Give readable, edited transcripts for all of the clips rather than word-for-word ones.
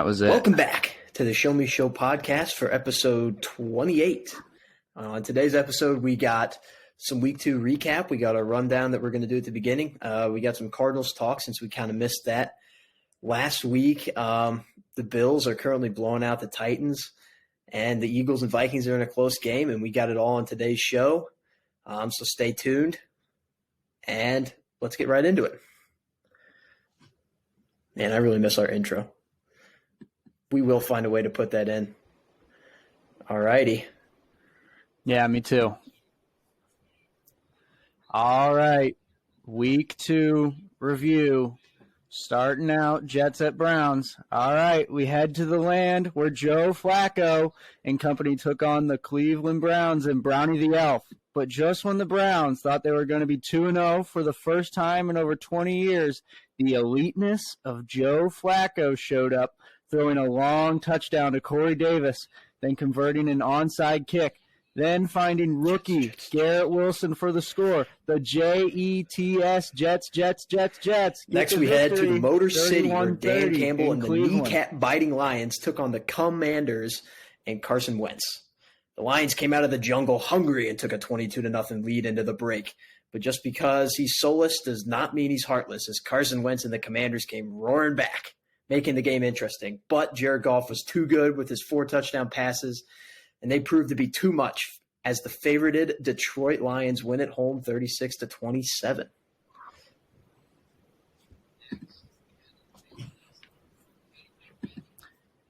That was it. Welcome back to the Show Me Show podcast for episode 28. On today's episode, we got some week 2 recap. We got a rundown that we're going to do at the beginning. We got some Cardinals talk since we kind of missed that last week. The Bills are currently blowing out the Titans, and the Eagles and Vikings are in a close game, and we got it all on today's show. So stay tuned, and let's get right into it. Man, I really miss our intro. We will find a way to put that in. All righty. Yeah, me too. All right. Week 2 review. Starting out, Jets at Browns. All right, we head to the land where Joe Flacco and company took on the Cleveland Browns and Brownie the Elf. But just when the Browns thought they were going to be 2-0 for the first time in over 20 years, the eliteness of Joe Flacco showed up, throwing a long touchdown to Corey Davis, then converting an onside kick, then finding rookie Garrett Wilson for the score. The Jets, Jets. Next, we head to the Motor City where Dan Campbell and the kneecap-biting Lions took on the Commanders and Carson Wentz. The Lions came out of the jungle hungry and took a 22-0 lead into the break. But just because he's soulless does not mean he's heartless, as Carson Wentz and the Commanders came roaring back, making the game interesting. But Jared Goff was too good with his 4 touchdown passes, and they proved to be too much as the favorited Detroit Lions win at home 36-27.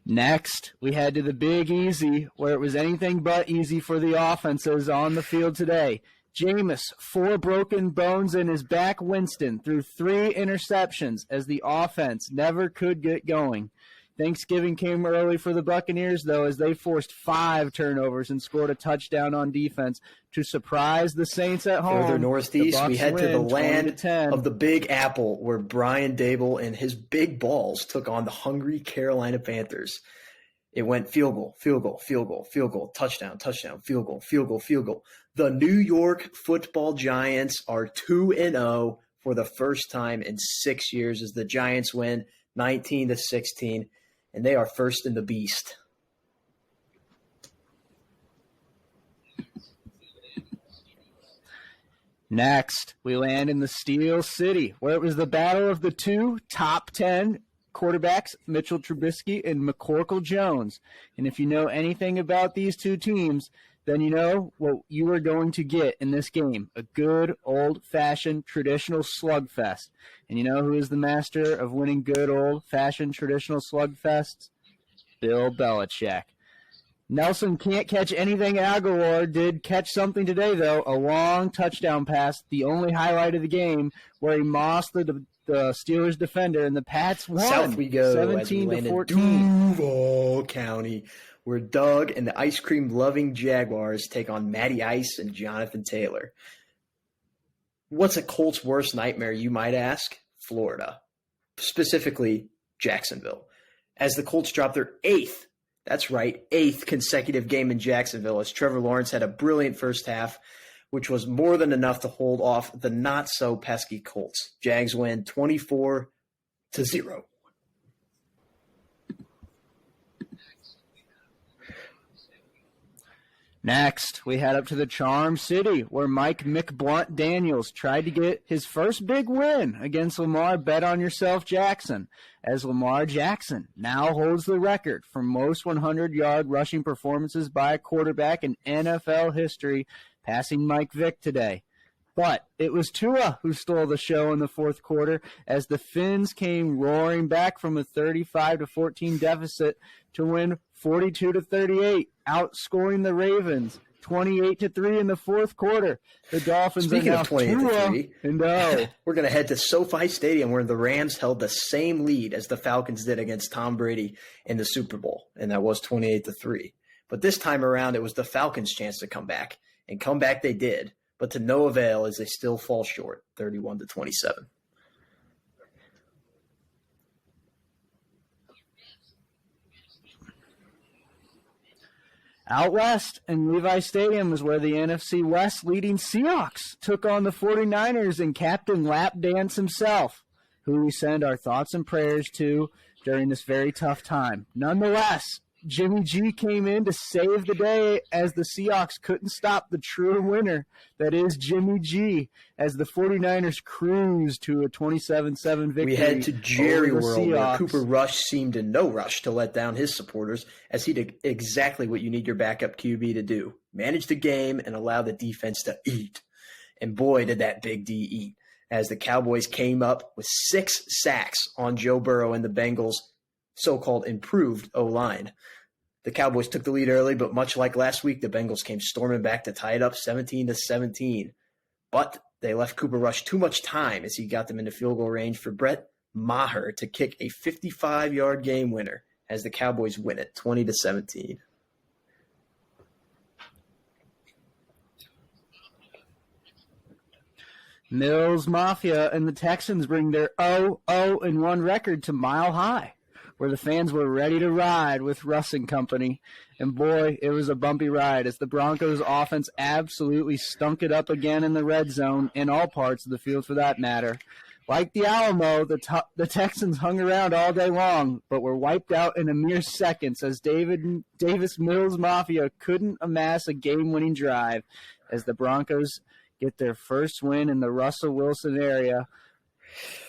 Next, we head to the Big Easy, where it was anything but easy for the offenses on the field today. Jameis, 4 broken bones in his back. Winston threw 3 interceptions as the offense never could get going. Thanksgiving came early for the Buccaneers, though, as they forced 5 turnovers and scored a touchdown on defense to surprise the Saints at home. Further northeast, we head to the land of the Big Apple, where Brian Dable and his big balls took on the hungry Carolina Panthers. It went field goal, touchdown, field goal. The New York Football Giants are 2-0 for the first time in 6 years as the Giants win 19-16, and they are first in the Beast. Next, we land in the Steel City, where it was the battle of the 2 top 10 quarterbacks, Mitchell Trubisky and McCorkle Jones. And if you know anything about these 2 teams, then you know what you are going to get in this game, a good old-fashioned traditional slugfest. And you know who is the master of winning good old-fashioned traditional slugfests? Bill Belichick. Nelson can't catch anything. Aguilar did catch something today, though, a long touchdown pass, the only highlight of the game, where he mossed the Steelers defender, and the Pats won. South we go 17-14. Duval County, where Doug and the ice cream loving Jaguars take on Matty Ice and Jonathan Taylor. What's a Colts' worst nightmare, you might ask? Florida, specifically Jacksonville, as the Colts drop their 8th. That's right, 8th consecutive game in Jacksonville, as Trevor Lawrence had a brilliant first half, which was more than enough to hold off the not-so-pesky Colts. Jags win 24-0. Next, we head up to the Charm City, where Mike McBlunt Daniels tried to get his first big win against Lamar Bet on Yourself Jackson, as Lamar Jackson now holds the record for most 100-yard rushing performances by a quarterback in NFL history, passing Mike Vick today. But it was Tua who stole the show in the fourth quarter, as the Finns came roaring back from a 35-14 deficit to win 42-38, outscoring the Ravens 28-3 in the fourth quarter. The Dolphins Speaking are now of 28-3, we're going to head to SoFi Stadium, where the Rams held the same lead as the Falcons did against Tom Brady in the Super Bowl, and that was 28-3. But this time around, it was the Falcons' chance to come back, and come back they did, but to no avail as they still fall short, 31-27. Out west in Levi Stadium is where the NFC West leading Seahawks took on the 49ers and Captain Lap Dance himself, who we send our thoughts and prayers to during this very tough time. Nonetheless, Jimmy G came in to save the day as the Seahawks couldn't stop the true winner, that is Jimmy G, as the 49ers cruised to a 27-7 victory. We head to Jerry World, Seahawks. where Cooper Rush seemed in no rush to let down his supporters, as he did exactly what you need your backup QB to do: manage the game and allow the defense to eat. And boy, did that Big D eat, as the Cowboys came up with 6 sacks on Joe Burrow and the Bengals' so-called improved O-line. The Cowboys took the lead early, but much like last week, the Bengals came storming back to tie it up 17-17. But they left Cooper Rush too much time as he got them into field goal range for Brett Maher to kick a 55-yard game winner as the Cowboys win it 20-17. Mills Mafia and the Texans bring their 0-1 record to Mile High, where the fans were ready to ride with Russ and company. And boy, it was a bumpy ride as the Broncos offense absolutely stunk it up again in the red zone, in all parts of the field for that matter. Like the Alamo, the Texans hung around all day long, but were wiped out in a mere seconds as Davis Mills Mafia couldn't amass a game-winning drive as the Broncos get their first win in the Russell Wilson area.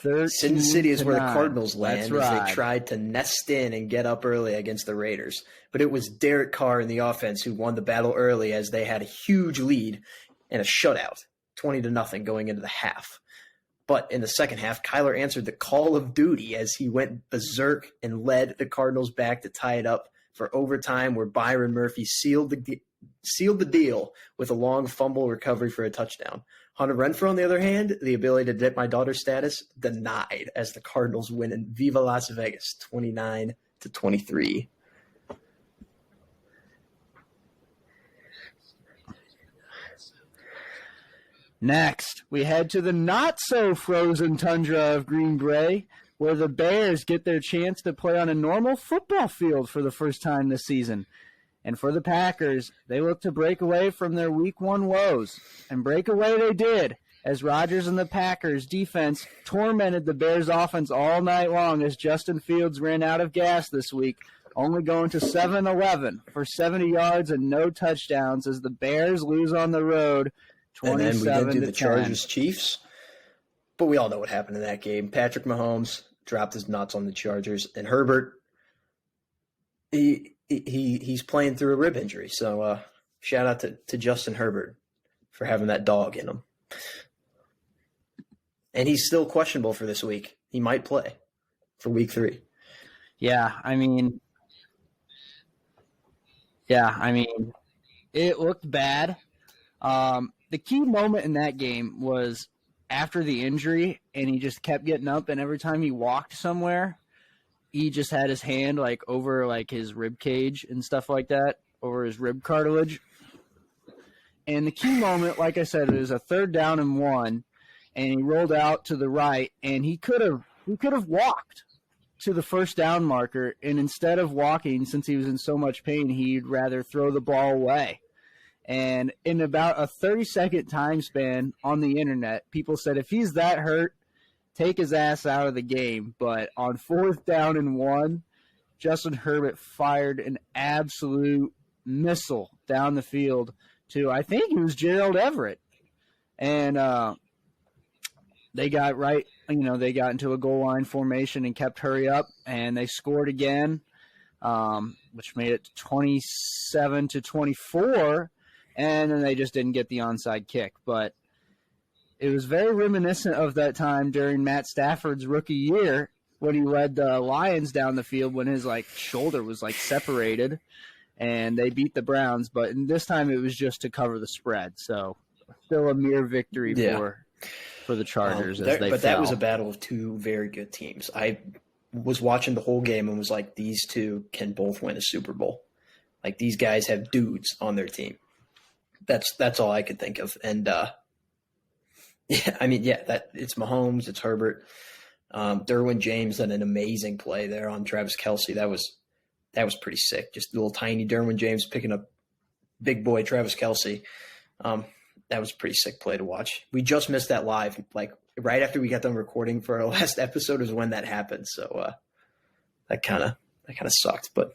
Sin City is where the Cardinals land right. as they tried to nest in and get up early against the Raiders. But it was Derek Carr in the offense who won the battle early as they had a huge lead and a shutout, 20-0 going into the half. But in the second half, Kyler answered the call of duty as he went berserk and led the Cardinals back to tie it up for overtime, where Byron Murphy sealed the deal with a long fumble recovery for a touchdown. Hunter Renfrow, on the other hand, the ability to dip my daughter's status, denied as the Cardinals win in Viva Las Vegas 29-23. Next, we head to the not-so-frozen tundra of Green Bay, where the Bears get their chance to play on a normal football field for the first time this season. And for the Packers, they look to break away from their Week 1 woes. And break away they did, as Rodgers and the Packers' defense tormented the Bears' offense all night long as Justin Fields ran out of gas this week, only going to 7-11 for 70 yards and no touchdowns as the Bears lose on the road 27-10. And then we did do the Chargers-Chiefs, but we all know what happened in that game. Patrick Mahomes dropped his nuts on the Chargers, and Herbert, he's playing through a rib injury. So shout out to Justin Herbert for having that dog in him. And he's still questionable for this week. He might play for Week 3. Yeah, I mean, it looked bad. The key moment in that game was after the injury, and he just kept getting up, and every time he walked somewhere, he just had his hand like over like his rib cage and stuff like that, over his rib cartilage. And the key moment, like I said, it was a 3rd down and 1, and he rolled out to the right, and he could have walked to the 1st down marker, and instead of walking, since he was in so much pain, he'd rather throw the ball away. And in about a 30-second time span on the internet, people said if he's that hurt, take his ass out of the game. But on 4th down and 1, Justin Herbert fired an absolute missile down the field to, I think it was Gerald Everett. And they got they got into a goal line formation and kept hurry up, and they scored again, which made it 27-24. And then they just didn't get the onside kick. But it was very reminiscent of that time during Matt Stafford's rookie year when he led the Lions down the field when his shoulder was separated, and they beat the Browns. But this time it was just to cover the spread. So still a mere victory for the Chargers but fell. That was a battle of two very good teams. I was watching the whole game and was like, these two can both win a Super Bowl. Like, these guys have dudes on their team. That's all I could think of. And it's Mahomes, it's Herbert. Derwin James had an amazing play there on Travis Kelce. That was pretty sick. Just a little tiny Derwin James picking up big boy Travis Kelce. That was a pretty sick play to watch. We just missed that live, right after we got done recording for our last episode is when that happened. So that kind of sucked, but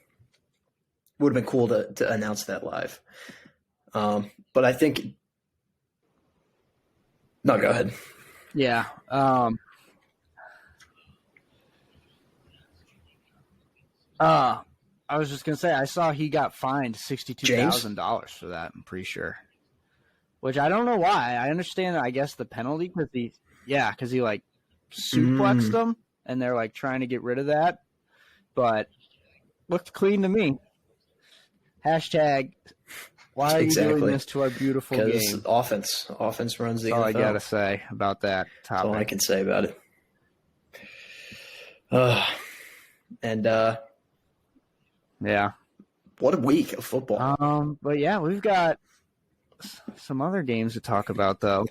would have been cool to announce that live. But I think no, go ahead. Yeah. I was just gonna say I saw he got fined $62,000 for that. I'm pretty sure. Which I don't know why. I understand. I guess the penalty because he like suplexed them, and they're like trying to get rid of that. But looked clean to me. Hashtag. Why are you doing this to our beautiful game? Offense runs the NFL. That's all I gotta say about that topic. That's all I can say about it. Yeah. What a week of football. But yeah, we've got some other games to talk about though.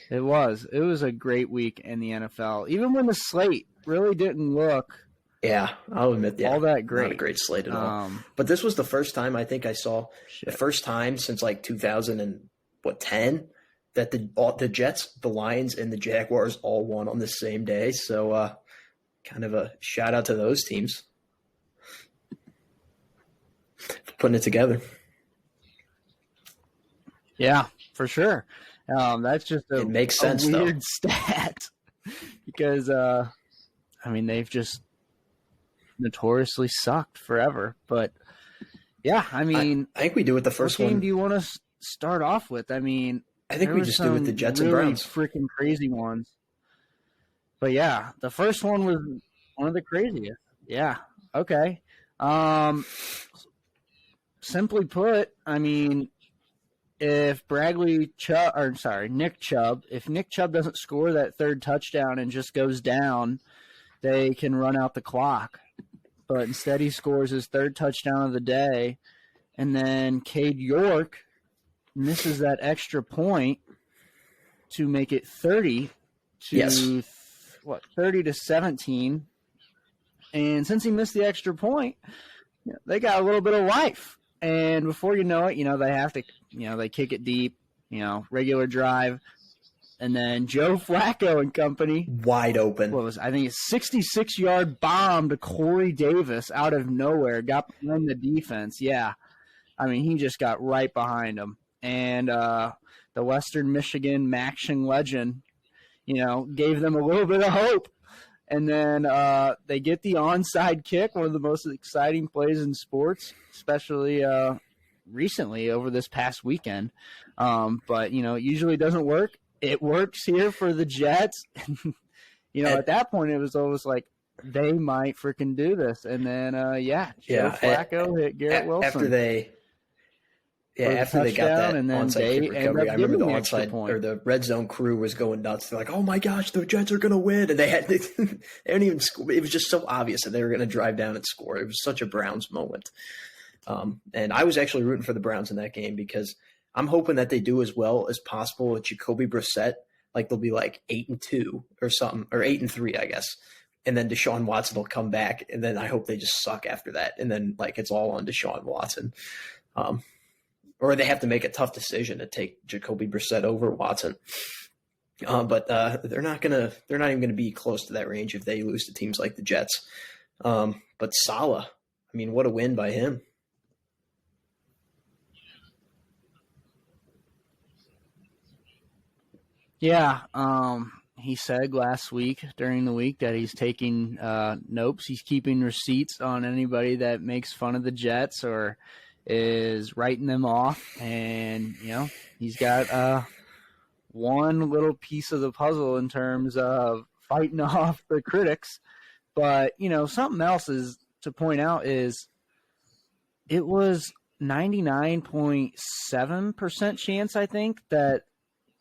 It was a great week in the NFL. Even when the slate really didn't look I'll admit all that great. Not a great slate at all. But this was the first time I think I saw the first time since like 2010 that the Jets, the Lions, and the Jaguars all won on the same day. So kind of a shout out to those teams for putting it together. Yeah, for sure. That's just it makes sense, a weird stat because they've just notoriously sucked forever. But yeah, I think we do it the first what one. Game do you want to start off with? I think we just do with the Jets really and Browns. Freaking crazy ones. But yeah, the first one was one of the craziest. Yeah. Okay. Simply put, if Nick Chubb, if Nick Chubb doesn't score that third touchdown and just goes down, they can run out the clock. But instead he scores his third touchdown of the day, and then Cade York misses that extra point to make it 30 to 30-17. And since he missed the extra point, they got a little bit of life. And before you know it, they have to, they kick it deep, regular drive. And then Joe Flacco and company. Wide open. I think a 66-yard bomb to Corey Davis out of nowhere. Got behind the defense. Yeah. He just got right behind him. And the Western Michigan Maction legend, gave them a little bit of hope. And then they get the onside kick, one of the most exciting plays in sports, especially recently over this past weekend. But, it usually doesn't work. It works here for the Jets. At that point, it was almost like they might freaking do this. And then, Joe Flacco hit Garrett Wilson. After they got that onside kick recovery, I remember the onside or the red zone crew was going nuts. They're like, "Oh my gosh, the Jets are going to win!" And they didn't even score. It was just so obvious that they were going to drive down and score. It was such a Browns moment. And I was actually rooting for the Browns in that game because I'm hoping that they do as well as possible with Jacoby Brissett. Like they'll be like 8-2 or something, or 8-3, I guess. And then Deshaun Watson will come back, and then I hope they just suck after that. And then like it's all on Deshaun Watson. Or they have to make a tough decision to take Jacoby Brissett over Watson. But they're not even gonna be close to that range if they lose to teams like the Jets. But Salah, what a win by him. Yeah, he said last week during the week that he's taking notes. He's keeping receipts on anybody that makes fun of the Jets or is writing them off. And, he's got one little piece of the puzzle in terms of fighting off the critics. But, something else is to point out is it was 99.7% chance, I think, that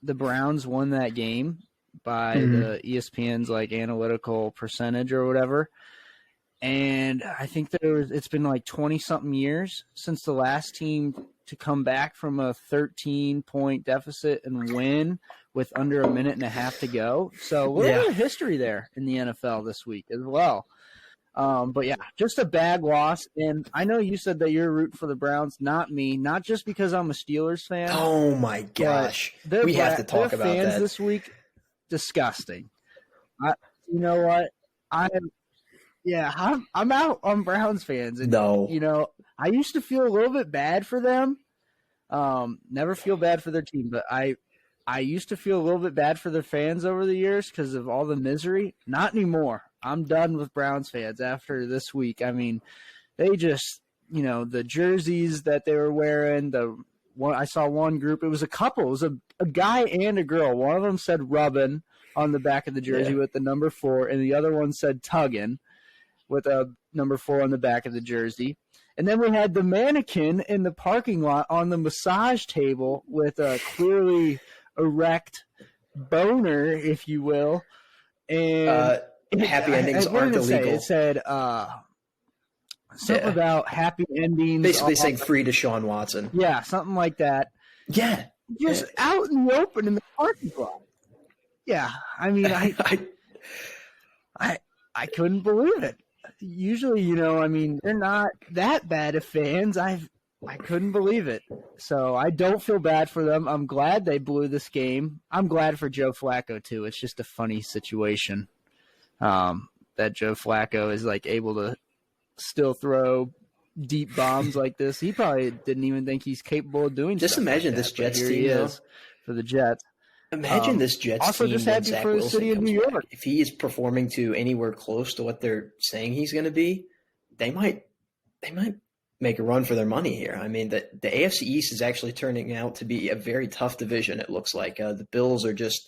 the Browns won that game by the ESPN's analytical percentage or whatever. And I think that it's been 20-something years since the last team to come back from a 13-point deficit and win with under a minute and a half to go. So a little bit of history there in the NFL this week as well. But yeah, just a bad loss. And I know you said that you're rooting for the Browns, not me, not just because I'm a Steelers fan. Oh my gosh. We have to talk about fans that. This week, disgusting. You know what? Yeah, I'm out on Browns fans. And, No. I used to feel a little bit bad for them. Never feel bad for their team, but I used to feel a little bit bad for their fans over the years because of all the misery. Not anymore. I'm done with Browns fans after this week. I mean, they just, the jerseys that they were wearing, I saw one group, it was a couple, it was a guy and a girl. One of them said rubbin' on the back of the jersey with the number 4, and the other one said tuggin' with a number 4 on the back of the jersey. And then we had the mannequin in the parking lot on the massage table with a clearly erect boner, if you will. And happy endings aren't illegal. It said something about happy endings. Basically saying free to Deshaun Watson. Yeah, something like that. Yeah. Just out in the open in the parking lot. Yeah, I mean, I couldn't believe it. Usually, they're not that bad of fans. I couldn't believe it. So I don't feel bad for them. I'm glad they blew this game. I'm glad for Joe Flacco, too. It's just a funny situation that Joe Flacco is, able to still throw deep bombs like this. He probably didn't even think he's capable of doing just imagine this Jets team he is for the Jets. Imagine this Jets also team. Also, just happy for the city of New York. Back. If he is performing to anywhere close to what they're saying he's going to be, they might make a run for their money here. I mean, the AFC East is actually turning out to be a very tough division. It looks like the Bills are just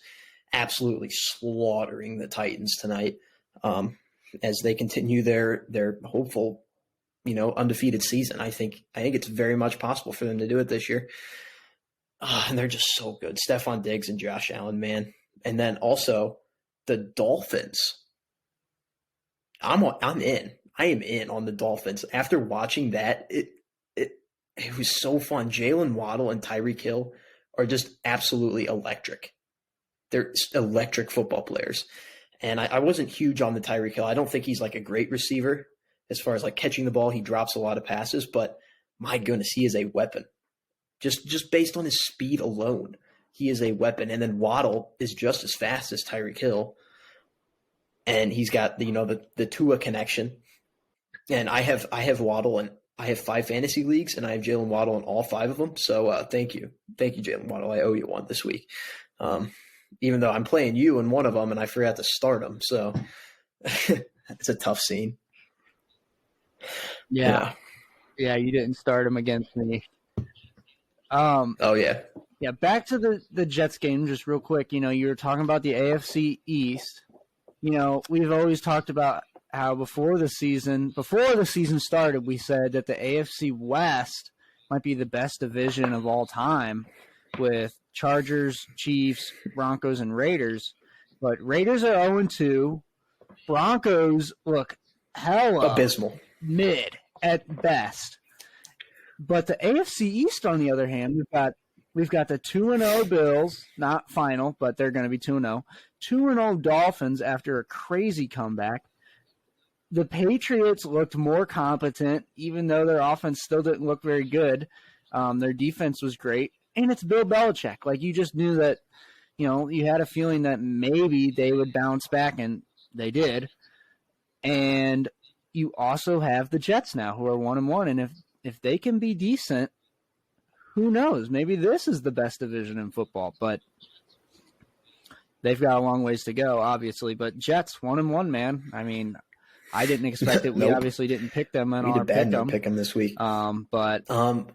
absolutely slaughtering the Titans tonight as they continue their hopeful, undefeated season. I think it's very much possible for them to do it this year. And they're just so good. Stephon Diggs and Josh Allen, man. And then also the Dolphins. I'm in. I am in on the Dolphins. After watching that, it was so fun. Jalen Waddle and Tyreek Hill are just absolutely electric. They're electric football players. And I wasn't huge on the Tyreek Hill. I don't think he's a great receiver as far as catching the ball. He drops a lot of passes, but my goodness, he is a weapon. Just based on his speed alone, he is a weapon. And then Waddle is just as fast as Tyreek Hill. And he's got the Tua connection. And I have Waddle, and I have 5 fantasy leagues, and I have Jalen Waddle in all 5 of them. So thank you, Jalen Waddle. I owe you one this week. Even though I'm playing you in one of them, and I forgot to start him. So it's a tough scene. Yeah, you didn't start him against me. Oh, yeah. Yeah, back to the Jets game just real quick. You were talking about the AFC East. We've always talked about how before the season started, we said that the AFC West might be the best division of all time with Chargers, Chiefs, Broncos, and Raiders. But Raiders are 0-2. Broncos look hella abysmal, mid at best. But the AFC East, on the other hand, we've got the 2-0 Bills, not final, but they're going to be 2-0. 2-0 Dolphins after a crazy comeback. The Patriots looked more competent, even though their offense still didn't look very good. Their defense was great, and it's Bill Belichick. You just knew that, you had a feeling that maybe they would bounce back, and they did. And you also have the Jets now, who are 1-1, and if they can be decent, who knows? Maybe this is the best division in football, but they've got a long ways to go, obviously. But Jets 1-1, man. I mean, I didn't expect it. We obviously didn't pick them on our pick 'em. Pick them this week. But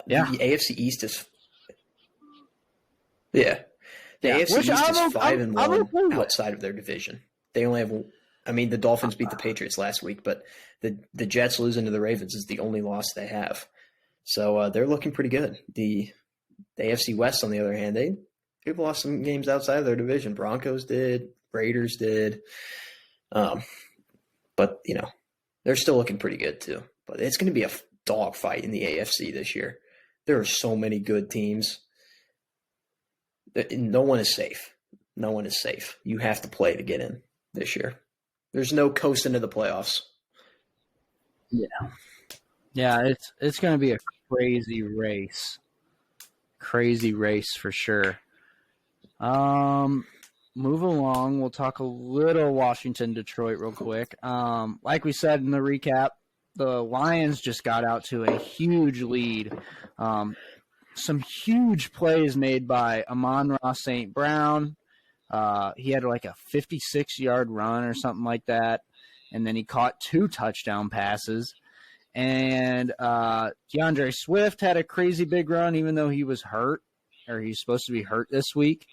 yeah, the AFC East is the AFC East is 5-1 outside of their division. They only have. I mean, the Dolphins beat the Patriots last week, but the Jets losing to the Ravens is the only loss they have. So they're looking pretty good. The AFC West, on the other hand, they've lost some games outside of their division. Broncos did, Raiders did, but they're still looking pretty good too. But it's going to be a dogfight in the AFC this year. There are so many good teams. No one is safe. No one is safe. You have to play to get in this year. There's no coast into the playoffs. Yeah, it's going to be a crazy race. Crazy race for sure. move along. We'll talk a little Washington-Detroit real quick. Like we said in the recap, the Lions just got out to a huge lead. Some huge plays made by Amon-Ra St. Brown. He had like a 56-yard run or something like that, and then he caught 2 touchdown passes. And DeAndre Swift had a crazy big run, even though he was hurt, or he's supposed to be hurt this week.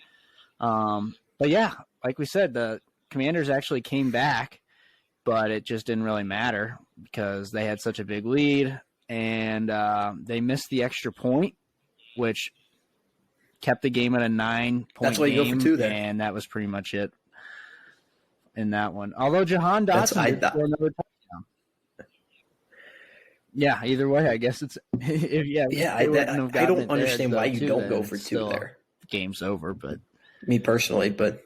But yeah, like we said, the Commanders actually came back, but it just didn't really matter because they had such a big lead, and they missed the extra point, which kept the game at a 9-point That's why you game, go for 2 there. And that was pretty much it in that one. Although Jahan Dotson did score another touchdown. Yeah, either way, I guess it's I don't understand why you don't go for 2 there. The game's over, but me personally, but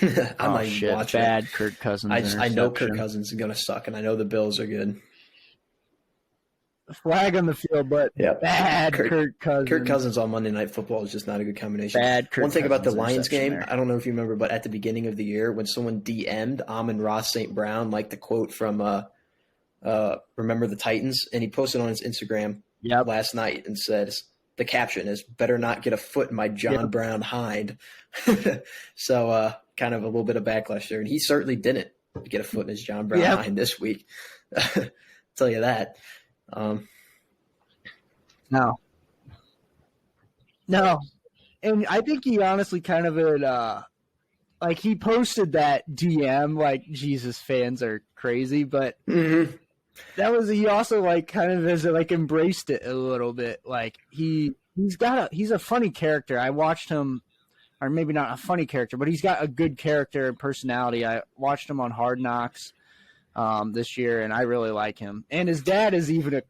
I'm not even watching. Bad Kirk Cousins. I know Kirk Cousins is going to suck, and I know the Bills are good. Flag on the field, but bad Kirk Cousins. Kirk Cousins on Monday Night Football is just not a good combination. Bad Kirk One thing about the Lions game, there. I don't know if you remember, but at the beginning of the year, when someone DM'd Amon-Ra St. Brown, like the quote from Remember the Titans, and he posted on his Instagram last night and said, the caption is, "Better not get a foot in my John Brown hind." So kind of a little bit of backlash there. And he certainly didn't get a foot in his John Brown hind this week. I'll tell you that. No. And I think he honestly kind of like he posted that DM like Jesus fans are crazy, but that was, he also like kind of has like embraced it a little bit. Like he's a funny character. I watched him, or maybe not a funny character, but he's got a good character and personality. I watched him on Hard Knocks this year, and I really like him. And his dad is even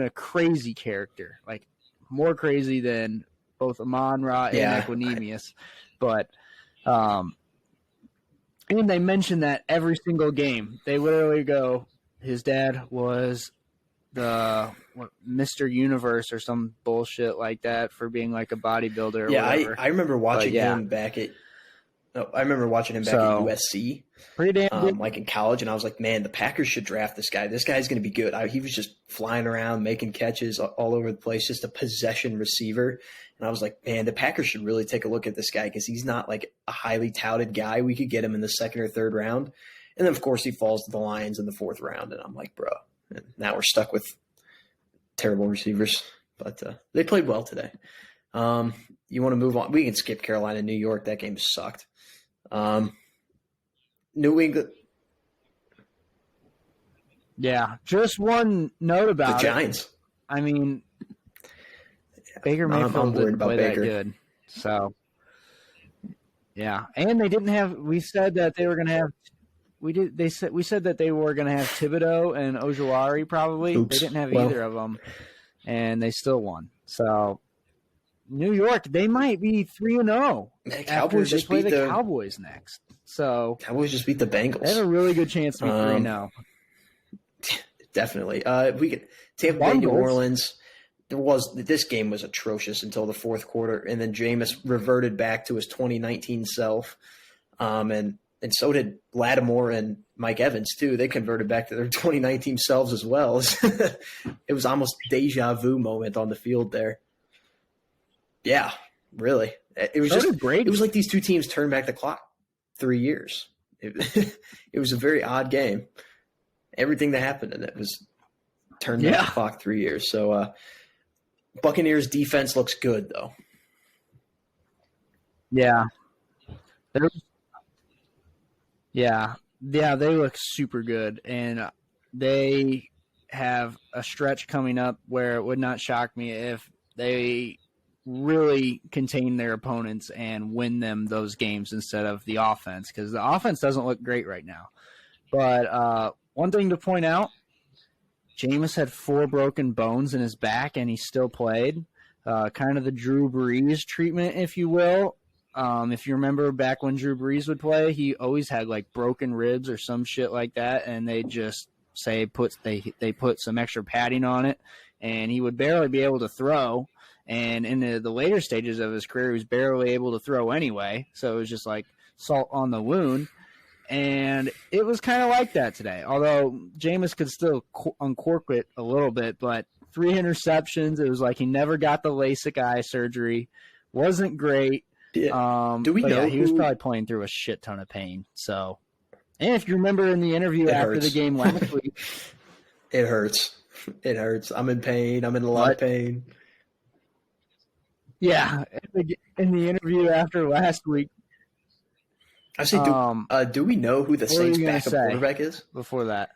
a crazy character, like more crazy than both Amon-Ra and Equanimous. But and they mention that every single game. They literally go, his dad was the Mr. Universe or some bullshit like that for being like a bodybuilder or whatever. I remember watching him back at USC. Pretty damn good. Like in college, and I was like, man, the Packers should draft this guy. This guy's going to be good. He was just flying around, making catches all over the place, just a possession receiver. And I was like, man, the Packers should really take a look at this guy because he's not like a highly touted guy. We could get him in the 2nd or 3rd round. And then, of course, he falls to the Lions in the 4th round. And I'm like, bro, and now we're stuck with terrible receivers. But they played well today. You want to move on? We can skip Carolina, New York. That game sucked. New England. Yeah, just one note about the Giants. I mean, Baker Mayfield didn't play that good. So, yeah, and they didn't have. We said that they were going to have. We said that they were going to have Thibodeau and Ojulari probably. They didn't have either of them, and they still won. So, New York, they might be 3-0. Cowboys just play beat the Cowboys next. So Cowboys just beat the Bengals. They have a really good chance to be 3-0. Definitely. We could Tampa Bay, New Orleans. This game was atrocious until the 4th quarter, and then Jameis reverted back to his 2019 self. And so did Lattimore and Mike Evans too. They converted back to their 2019 selves as well. It was almost deja vu moment on the field there. Yeah, really. It was great. It was like these two teams turned back the clock 3 years. It was a very odd game. Everything that happened in it was turned back the clock 3 years. So Buccaneers defense looks good though. Yeah. They look super good, and they have a stretch coming up where it would not shock me if they really contain their opponents and win them those games instead of the offense, because the offense doesn't look great right now. But one thing to point out, Jameis had 4 broken bones in his back, and he still played. Kind of the Drew Brees treatment, if you will. If you remember back when Drew Brees would play, he always had like broken ribs or some shit like that, and they just say they put some extra padding on it, and he would barely be able to throw. And in the later stages of his career, he was barely able to throw anyway. So it was just like salt on the wound. And it was kind of like that today. Although Jameis could still uncork it a little bit, but 3 interceptions. It was like he never got the LASIK eye surgery. Wasn't great. Do we know he was probably playing through a shit ton of pain. So, and if you remember in the interview after the game last week, it hurts. It hurts. I'm in pain. I'm in a lot of pain. Yeah, in the interview after last week. I say, do we know who the Saints' backup quarterback is? Before that,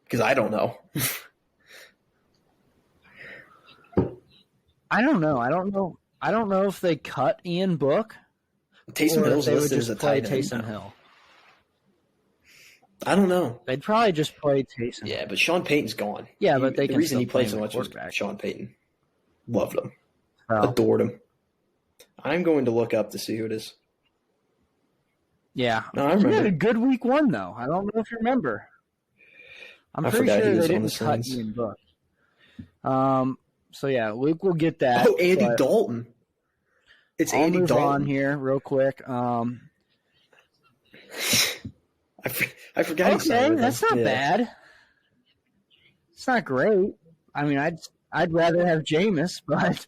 because I don't know. I don't know. I don't know if they cut Ian Book. Taysom Hill's listed as a tight end. Taysom Hill. I don't know. They'd probably just play Taysom. Yeah, but Sean Payton's gone. Yeah, but the reason he played so much was Sean Payton. Loved him. Oh. Adored him. I'm going to look up to see who it is. Yeah. No, I remember. He had a good week 1, though. I don't know if you remember. I'm pretty sure they didn't cut Ian Book. So, yeah, Luke will get that. Oh, Andy Dalton. It's Andy Dalton. I'll move on here real quick. I forgot. Okay, that's not bad. It's not great. I mean, I'd rather have Jameis, but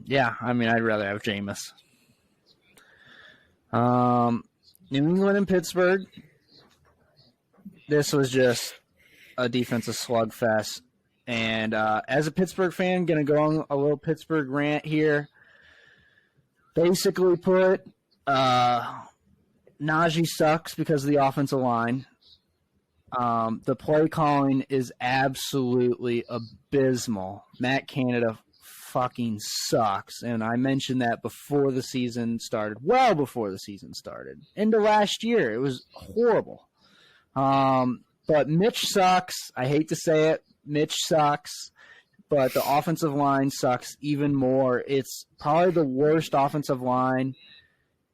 yeah, I mean, I'd rather have Jameis. New England and Pittsburgh. This was just a defensive slugfest. And as a Pittsburgh fan, going to go on a little Pittsburgh rant here. Basically put Najee sucks because of the offensive line. The play calling is absolutely abysmal. Matt Canada fucking sucks. And I mentioned that before the season started, well before the season started. Into last year, it was horrible. But Mitch sucks. I hate to say it. Mitch sucks. But the offensive line sucks even more. It's probably the worst offensive line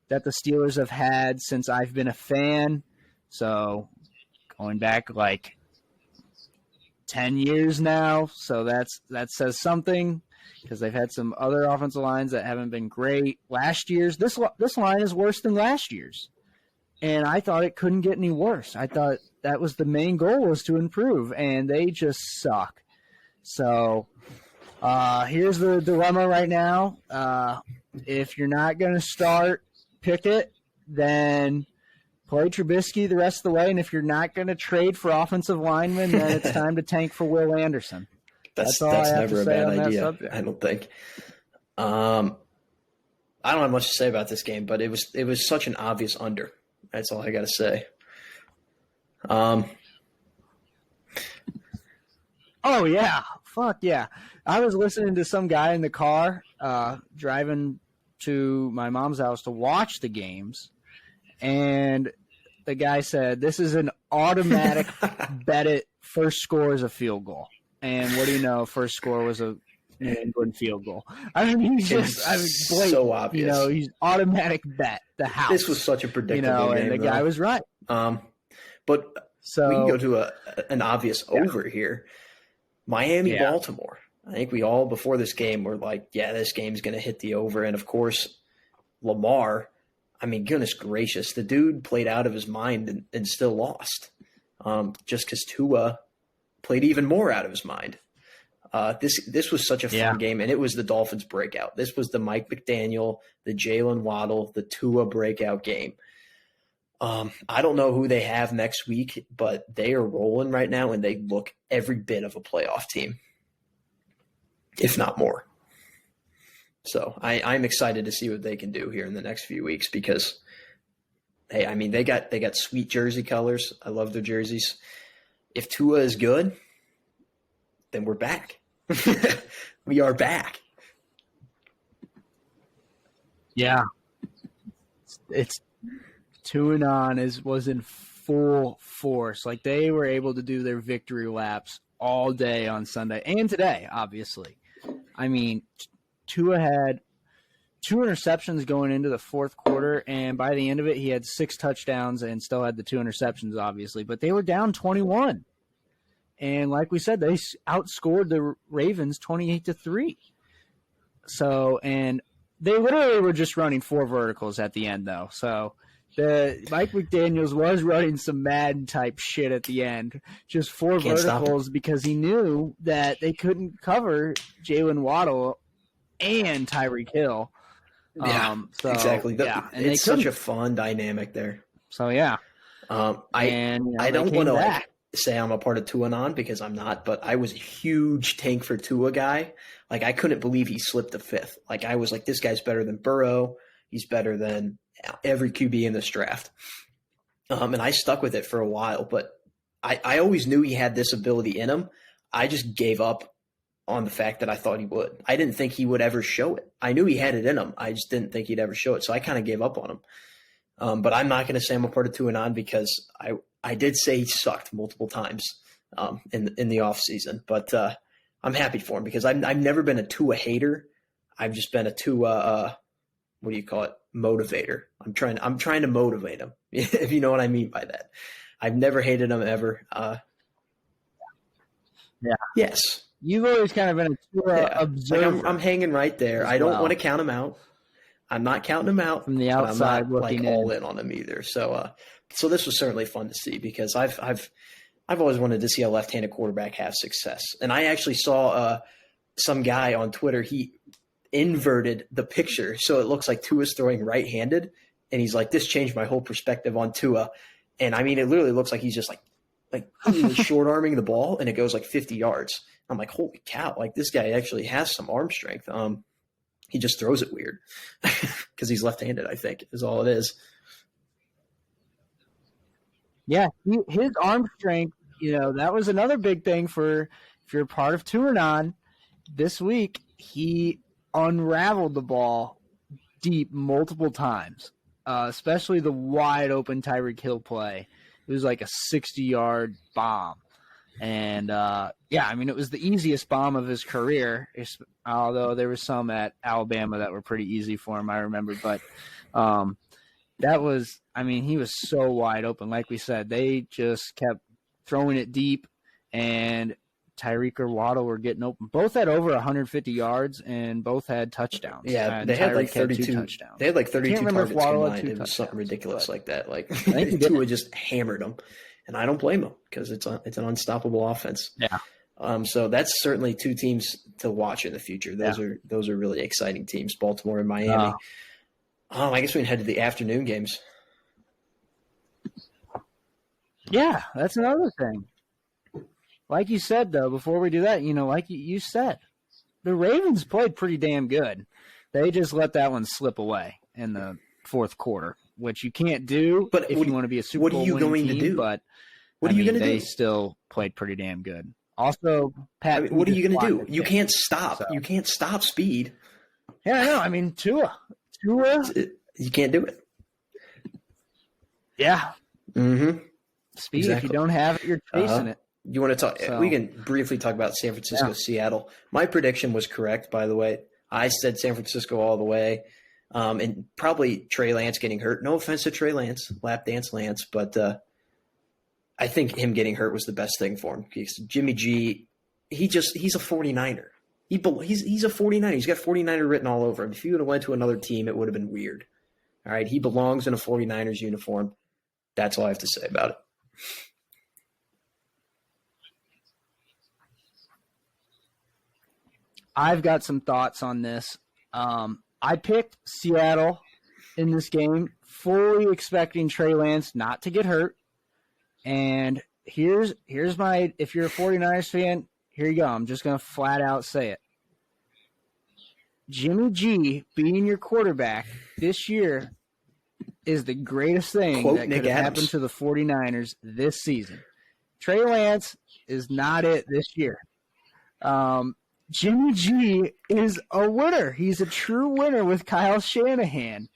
that the Steelers have had since I've been a fan. So going back like 10 years now. So that says something because they've had some other offensive lines that haven't been great. Last year's this line is worse than last year's. And I thought it couldn't get any worse. I thought that was the main goal, was to improve, and they just suck. So here's the dilemma right now. If you're not going to start Pickett, then play Trubisky the rest of the way. And if you're not going to trade for offensive linemen, then it's time to tank for Will Anderson. That's all I have never to say a on bad that idea. subject. I don't think. I don't have much to say about this game, but it was such an obvious under. That's all I got to say. Oh, yeah. Fuck, yeah. I was listening to some guy in the car driving to my mom's house to watch the games, and the guy said, this is an automatic bet it first score is a field goal. And what do you know? First score was a New England field goal. I mean, he's just blatant, so obvious. You know, he's automatic bet the house. This was such a predictable game. And the guy was right. But so we can go to an obvious over here. Miami, Baltimore. I think we all before this game were like, yeah, this game's going to hit the over. And of course, Lamar. I mean, goodness gracious, the dude played out of his mind and still lost. Just because Tua played even more out of his mind. This was such a fun game, and it was the Dolphins' breakout. This was the Mike McDaniel, the Jalen Waddle, the Tua breakout game. I don't know who they have next week, but they are rolling right now, and they look every bit of a playoff team, if not more. So I'm excited to see what they can do here in the next few weeks because, hey, I mean they got sweet jersey colors. I love their jerseys. If Tua is good, then we're back. We are back. Yeah, it's 2-on was in full force. Like they were able to do their victory laps all day on Sunday and today. Obviously, I mean, Tua had 2 interceptions going into the fourth quarter, and by the end of it, he had 6 touchdowns and still had the 2 interceptions, obviously. But they were down 21. And like we said, they outscored the Ravens 28-3. So, and they literally were just running 4 verticals at the end, though. So, Mike McDaniels was running some Madden type shit at the end, just 4 verticals because he knew that they couldn't cover Jalen Waddle and Tyreek Hill. Yeah, exactly. And it's such a fun dynamic there. So yeah, I don't want to say I'm a part of Tuanon because I'm not, but I was a huge tank for Tua guy. Like I couldn't believe he slipped the 5th. Like I was like, this guy's better than Burrow. He's better than every QB in this draft. And I stuck with it for a while, but I always knew he had this ability in him. I just gave up on the fact that I thought he would. I didn't think he would ever show it. I knew he had it in him. I just didn't think he'd ever show it. So I kind of gave up on him. But I'm not going to say I'm a part of Tuanon because I did say he sucked multiple times in the offseason. But I'm happy for him because I've never been a Tua hater. I've just been a Tua what do you call it? Motivator. I'm trying to motivate him, if you know what I mean by that. I've never hated him ever. Yeah. Yes. You've always kind of been a Tua observer. Like I'm hanging right there. I don't want to count him out. I'm not counting him out from the outside, but I'm not all in on him either. So this was certainly fun to see because I've always wanted to see a left-handed quarterback have success. And I actually saw some guy on Twitter. He inverted the picture so it looks like Tua's throwing right-handed, and he's like, "This changed my whole perspective on Tua." And I mean, it literally looks like he's just like short arming the ball, and it goes like 50 yards. I'm like, holy cow! Like this guy actually has some arm strength. He just throws it weird because he's left-handed. I think is all it is. Yeah, his arm strength. That was another big thing for if you're a part of Tuanon this week. He unraveled the ball deep multiple times, especially the wide open Tyreek Hill play. It was like a 60-yard bomb. And, it was the easiest bomb of his career, although there were some at Alabama that were pretty easy for him, I remember. But he was so wide open. Like we said, they just kept throwing it deep, and Tyreek or Waddle were getting open. Both had over 150 yards, and both had touchdowns. Yeah, they had like 32 touchdowns. They had like 32 targets combined. It was something ridiculous like that. Like Tua just hammered them. And I don't blame him because it's an unstoppable offense. Yeah. So that's certainly 2 teams to watch in the future. Those are really exciting teams, Baltimore and Miami. I guess we can head to the afternoon games. Yeah, that's another thing. Like you said, though, before we do that, like you said, the Ravens played pretty damn good. They just let that one slip away in the fourth quarter, which you can't do if you want to be a Super Bowl winning team. But what are you going to do? They still played pretty damn good. Also, Pat, what are you going to do? You can't stop. So. You can't stop speed. Yeah, I know. I mean, Tua, you can't do it. Yeah. Mm-hmm. Speed. Exactly. If you don't have it, you're chasing it. You want to talk? So. We can briefly talk about San Francisco, Seattle. My prediction was correct, by the way. I said San Francisco all the way. And probably Trey Lance getting hurt. No offense to Trey Lance, lap dance Lance, but I think him getting hurt was the best thing for him. Because Jimmy G, he's a 49er. He's a 49er. He's got 49er written all over him. If he would have went to another team, it would have been weird. All right, he belongs in a 49ers uniform. That's all I have to say about it. I've got some thoughts on this. I picked Seattle in this game, fully expecting Trey Lance not to get hurt. And here's my – if you're a 49ers fan, here you go. I'm just going to flat out say it. Jimmy G being your quarterback this year is the greatest thing that could have happened to the 49ers this season. Trey Lance is not it this year. Jimmy G is a winner. He's a true winner with Kyle Shanahan.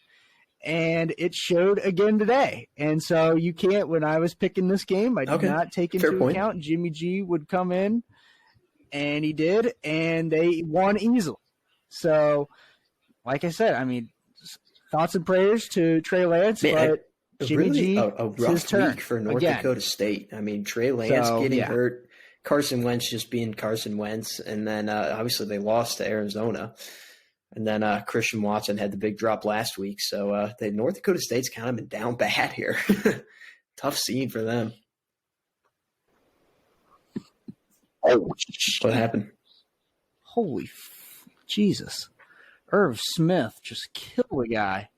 And it showed again today. And so you can't – when I was picking this game, I did not take into account Jimmy G would come in, and he did, and they won easily. So like I said, I mean, thoughts and prayers to Trey Lance, but Jimmy really G, a rough week for North Dakota State. I mean, Trey Lance getting hurt, Carson Wentz just being Carson Wentz, and then obviously they lost to Arizona. And then Christian Watson had the big drop last week. So the North Dakota State's kind of been down bad here. Tough scene for them. Oh, what happened? Holy Jesus. Irv Smith just killed the guy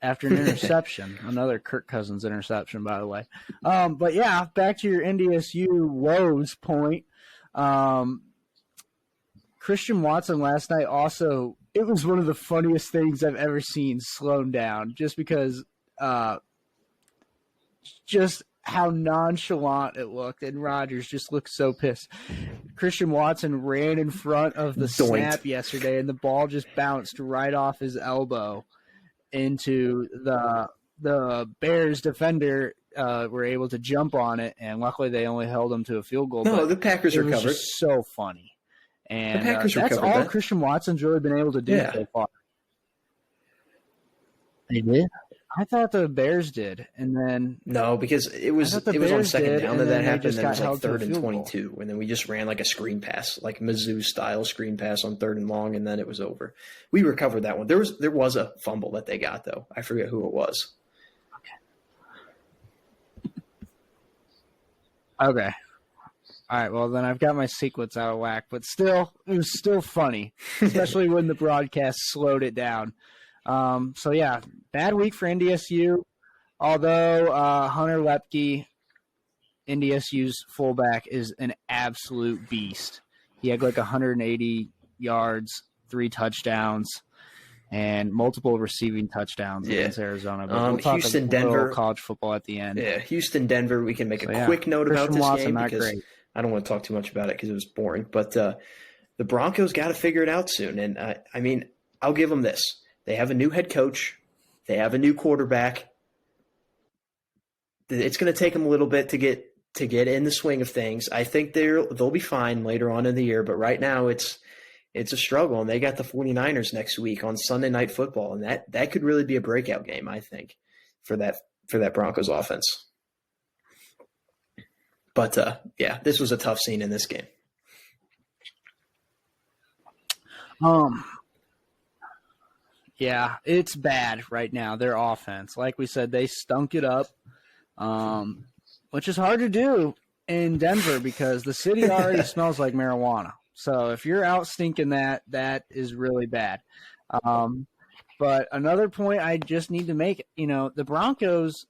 after an interception. Another Kirk Cousins interception, by the way. But yeah, back to your NDSU woes point. Christian Watson last night also, it was one of the funniest things I've ever seen slowed down, just because just how nonchalant it looked, and Rodgers just looked so pissed. Christian Watson ran in front of the snap yesterday, and the ball just bounced right off his elbow into the Bears defender. Were able to jump on it, and luckily they only held him to a field goal. No, the Packers recovered. It was just so funny. And the Packers that's all Christian Watson's really been able to do so far. They did? I thought the Bears did, and then no, because it was on second down that happened. And it was like 3rd and 22, and then we just ran like a screen pass, like Mizzou style screen pass on 3rd and long, and then it was over. We recovered that one. There was a fumble that they got though. I forget who it was. Okay. All right, well, then I've got my sequence out of whack, but still, it was still funny, especially when the broadcast slowed it down. So, yeah, bad week for NDSU, although Hunter Lepke, NDSU's fullback, is an absolute beast. He had like 180 yards, 3 touchdowns, and multiple receiving touchdowns against Arizona. But we'll talk Houston, Denver, college football at the end. Yeah, Houston, Denver. We can make a quick note about this game because I don't want to talk too much about it because it was boring. But the Broncos got to figure it out soon. And I mean, I'll give them this: they have a new head coach, they have a new quarterback. It's going to take them a little bit to get in the swing of things. I think they'll be fine later on in the year, but right now it's a struggle, and they got the 49ers next week on Sunday Night Football, and that could really be a breakout game, I think, for that Broncos offense. But this was a tough scene in this game. Yeah, it's bad right now, their offense. Like we said, they stunk it up, which is hard to do in Denver because the city already smells like marijuana. So if you're out stinking that is really bad. But another point I just need to make, the Broncos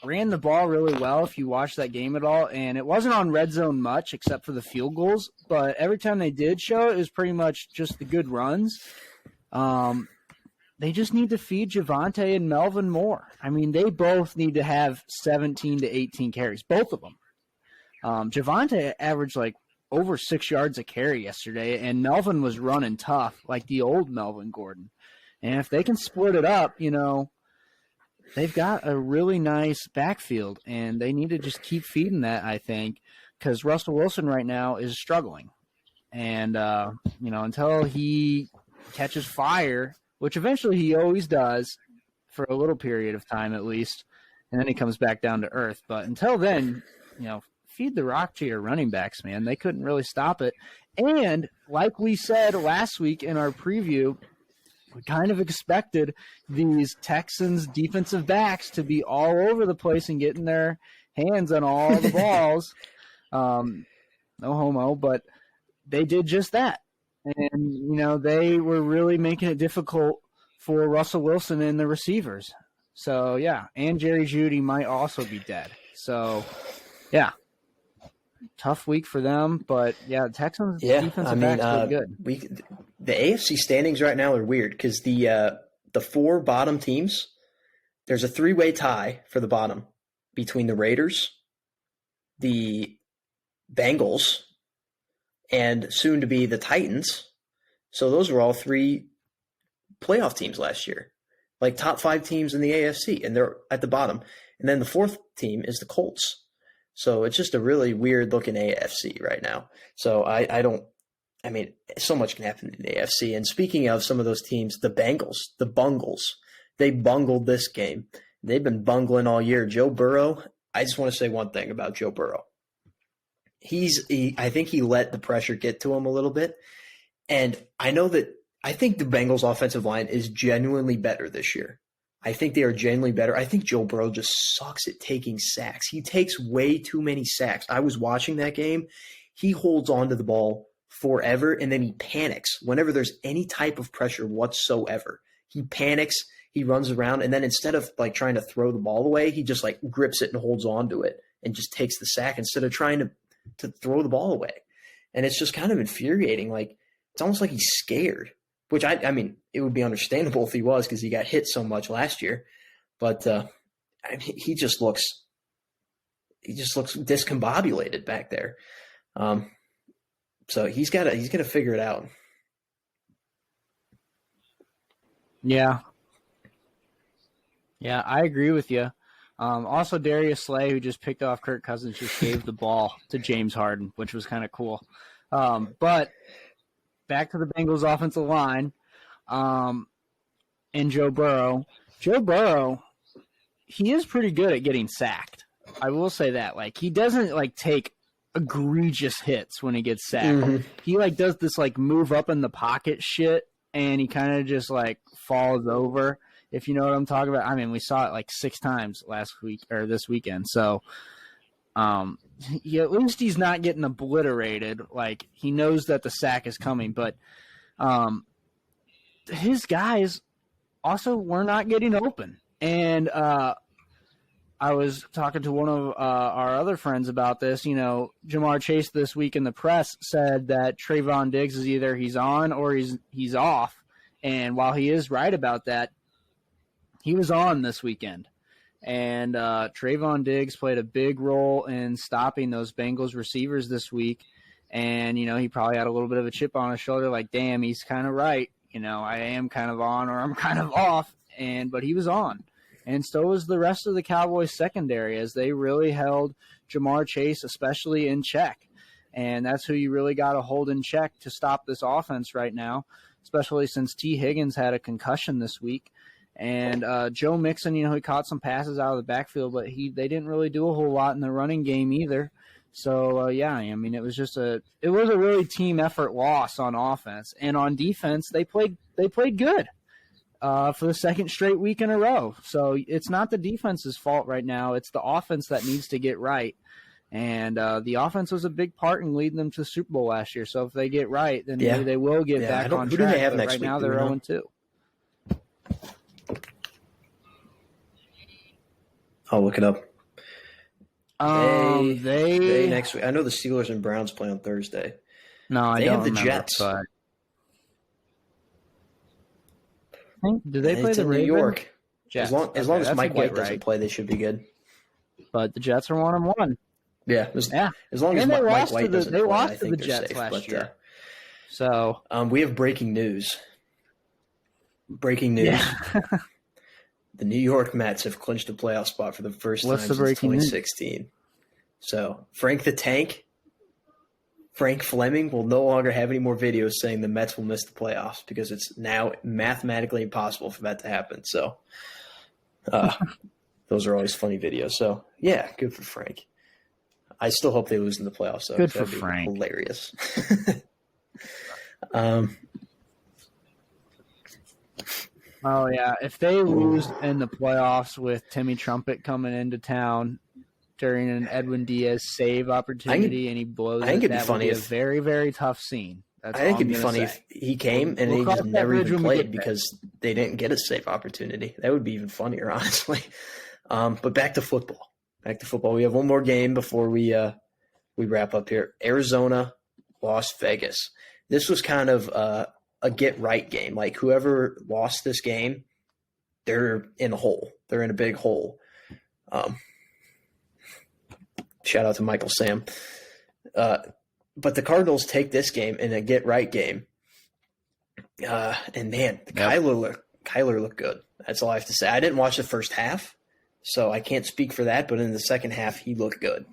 ran the ball really well if you watch that game at all, and it wasn't on red zone much except for the field goals, but every time they did show it was pretty much just the good runs. They just need to feed Javonte and Melvin more. I mean, they both need to have 17 to 18 carries, both of them. Javonte averaged like over 6 yards a carry yesterday, and Melvin was running tough like the old Melvin Gordon. And if they can split it up, they've got a really nice backfield, and they need to just keep feeding that, I think, because Russell Wilson right now is struggling. And, until he catches fire, which eventually he always does for a little period of time at least, and then he comes back down to earth. But until then, feed the rock to your running backs, man. They couldn't really stop it. And like we said last week in our preview, we kind of expected these Texans defensive backs to be all over the place and getting their hands on all the balls. No homo, but they did just that. And, they were really making it difficult for Russell Wilson and the receivers. So, yeah, and Jerry Jeudy might also be dead. So, yeah, tough week for them. But, yeah, the Texans defensive backs look good. The AFC standings right now are weird because the 4 bottom teams, there's a 3-way tie for the bottom between the Raiders, the Bengals, and soon to be the Titans. So those were all 3 playoff teams last year, like top 5 teams in the AFC, and they're at the bottom. And then the 4th team is the Colts. So it's just a really weird looking AFC right now. So I don't I mean, so much can happen in the AFC. And speaking of some of those teams, the Bengals, the Bungles, they bungled this game. They've been bungling all year. Joe Burrow, I just want to say one thing about Joe Burrow. I think he let the pressure get to him a little bit. And I think the Bengals offensive line is genuinely better this year. I think they are genuinely better. I think Joe Burrow just sucks at taking sacks. He takes way too many sacks. I was watching that game. He holds on to the ball forever, and then he panics whenever there's any type of pressure whatsoever. He panics, he runs around, and then instead of like trying to throw the ball away, he just like grips it and holds on to it and just takes the sack instead of trying to throw the ball away. And it's just kind of infuriating. Like, it's almost like he's scared, which I mean, it would be understandable if he was because he got hit so much last year. But I mean, he just looks discombobulated back there. So he's got to figure it out. Yeah, I agree with you. Also, Darius Slay, who just picked off Kirk Cousins, just gave the ball to James Harden, which was kind of cool. But back to the Bengals offensive line and Joe Burrow. Joe Burrow, he is pretty good at getting sacked. I will say that. Like, he doesn't like take egregious hits when he gets sacked. Mm-hmm. He like does this like move up in the pocket shit, and he kind of just like falls over. If you know what I'm talking about. I mean, we saw it like 6 times last week or this weekend. So, at least he's not getting obliterated. Like, he knows that the sack is coming, but his guys also were not getting open. And I was talking to one of our other friends about this. You know, Jamar Chase this week in the press said that Trayvon Diggs is either he's on or he's off. And while he is right about that, he was on this weekend. And Trayvon Diggs played a big role in stopping those Bengals receivers this week. And, you know, he probably had a little bit of a chip on his shoulder, like, damn, he's kind of right. You know, I am kind of on or I'm kind of off. But he was on. And so was the rest of the Cowboys secondary, as they really held Jamar Chase, especially in check. And that's who you really got to hold in check to stop this offense right now, especially since T. Higgins had a concussion this week. And Joe Mixon, you know, he caught some passes out of the backfield, but they didn't really do a whole lot in the running game either. So, yeah, I mean, it was a really team effort loss on offense. And on defense, they played good. For the second straight week in a row. So it's not the defense's fault right now. It's the offense that needs to get right. And the offense was a big part in leading them to the Super Bowl last year. So if they get right, then maybe they will get back on track. Who do they have next week? Right now they're 0-2. I'll look it up. They next week. I know the Steelers and Browns play on Thursday. No, I don't remember. They have the Jets. But... Do they play the Ravens? New York? Jets. As long as Mike White doesn't play, they should be good. But the Jets are 1-1. Yeah. As long as Mike White doesn't play, I think they're Jets safe. Last year. So we have breaking news. Yeah. The New York Mets have clinched a playoff spot for the first time since 2016. News? So Frank Fleming will no longer have any more videos saying the Mets will miss the playoffs because it's now mathematically impossible for that to happen. So those are always funny videos. So, yeah, good for Frank. I still hope they lose in the playoffs. So good for Frank. Hilarious. Oh, yeah. If they lose in the playoffs with Timmy Trumpet coming into town during an Edwin Diaz save opportunity and he blows it, that would be a very, very tough scene. I think it'd be funny if he came and he just never even played because they didn't get a save opportunity. That would be even funnier, honestly. But back to football. We have one more game before we wrap up here. Arizona, Las Vegas. This was kind of a get-right game. Like, whoever lost this game, they're in a hole. They're in a big hole. Shout out to Michael Sam. But the Cardinals take this game in a get-right game. And, man, Kyler looked good. That's all I have to say. I didn't watch the first half, so I can't speak for that. But in the second half, he looked good.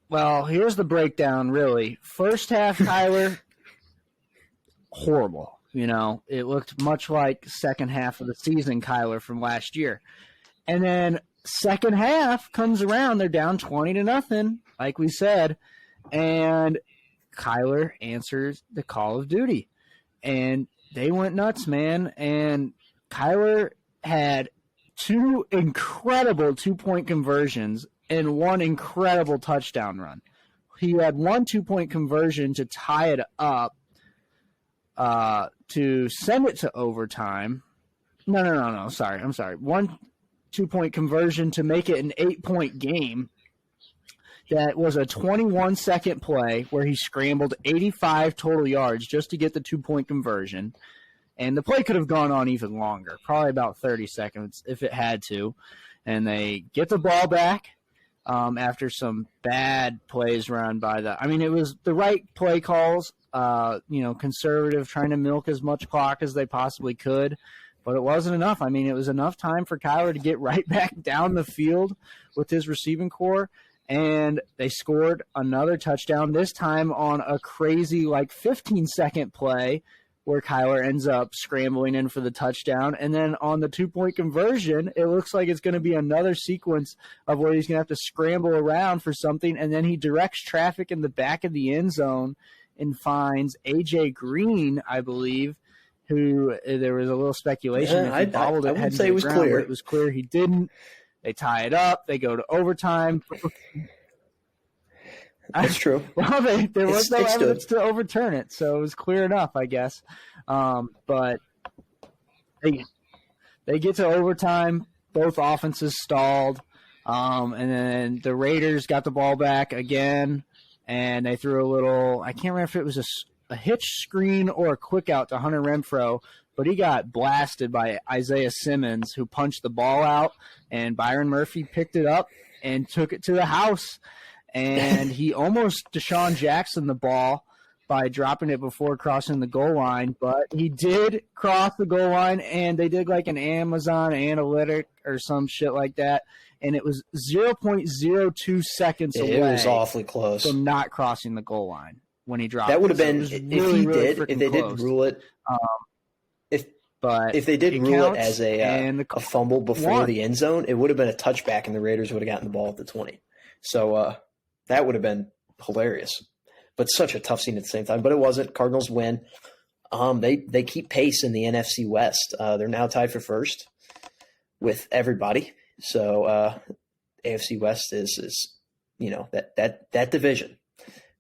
Well, here's the breakdown, really. First half, Kyler, horrible. It looked much like second half of the season Kyler from last year. And then second half comes around, they're down 20-0, like we said, and Kyler answers the call of duty. And they went nuts, man. And Kyler had 2 incredible 2-point conversions and 1 incredible touchdown run. He had 1 2-point conversion to tie it up, to send it to overtime. No. Sorry. I'm sorry. 1 2-point conversion to make it an 8-point game. That was a 21-second play where he scrambled 85 total yards just to get the 2-point conversion. And the play could have gone on even longer, probably about 30 seconds if it had to. And they get the ball back after some bad plays run by it was the right play calls, conservative, trying to milk as much clock as they possibly could. But it wasn't enough. It was enough time for Kyler to get right back down the field with his receiving core. And they scored another touchdown, this time on a crazy 15-second play where Kyler ends up scrambling in for the touchdown. And then on the 2-point conversion, it looks like it's going to be another sequence of where he's going to have to scramble around for something. And then he directs traffic in the back of the end zone and finds A.J. Green, I believe, who there was a little speculation if he bobbled it. I would say it was clear. It was clear he didn't. They tie it up. They go to overtime. That's true. Well, there was no evidence to overturn it, so it was clear enough, I guess. But they get to overtime. Both offenses stalled. And then the Raiders got the ball back again, and they threw a little – I can't remember if it was a hitch screen or a quick out to Hunter Renfrow, but he got blasted by Isaiah Simmons, who punched the ball out, and Byron Murphy picked it up and took it to the house. And he almost Deshaun Jackson the ball by dropping it before crossing the goal line, but he did cross the goal line, and they did an Amazon analytic or some shit like that, and it was 0.02 seconds away. It was awfully close from not crossing the goal line when he dropped. That would have been if they did rule it. If they did rule it as a fumble before the end zone, it would have been a touchback, and the Raiders would have gotten the ball at the 20. So that would have been hilarious. But such a tough scene at the same time. But it wasn't. Cardinals win. They keep pace in the NFC West. They're now tied for first with everybody. So AFC West is that division.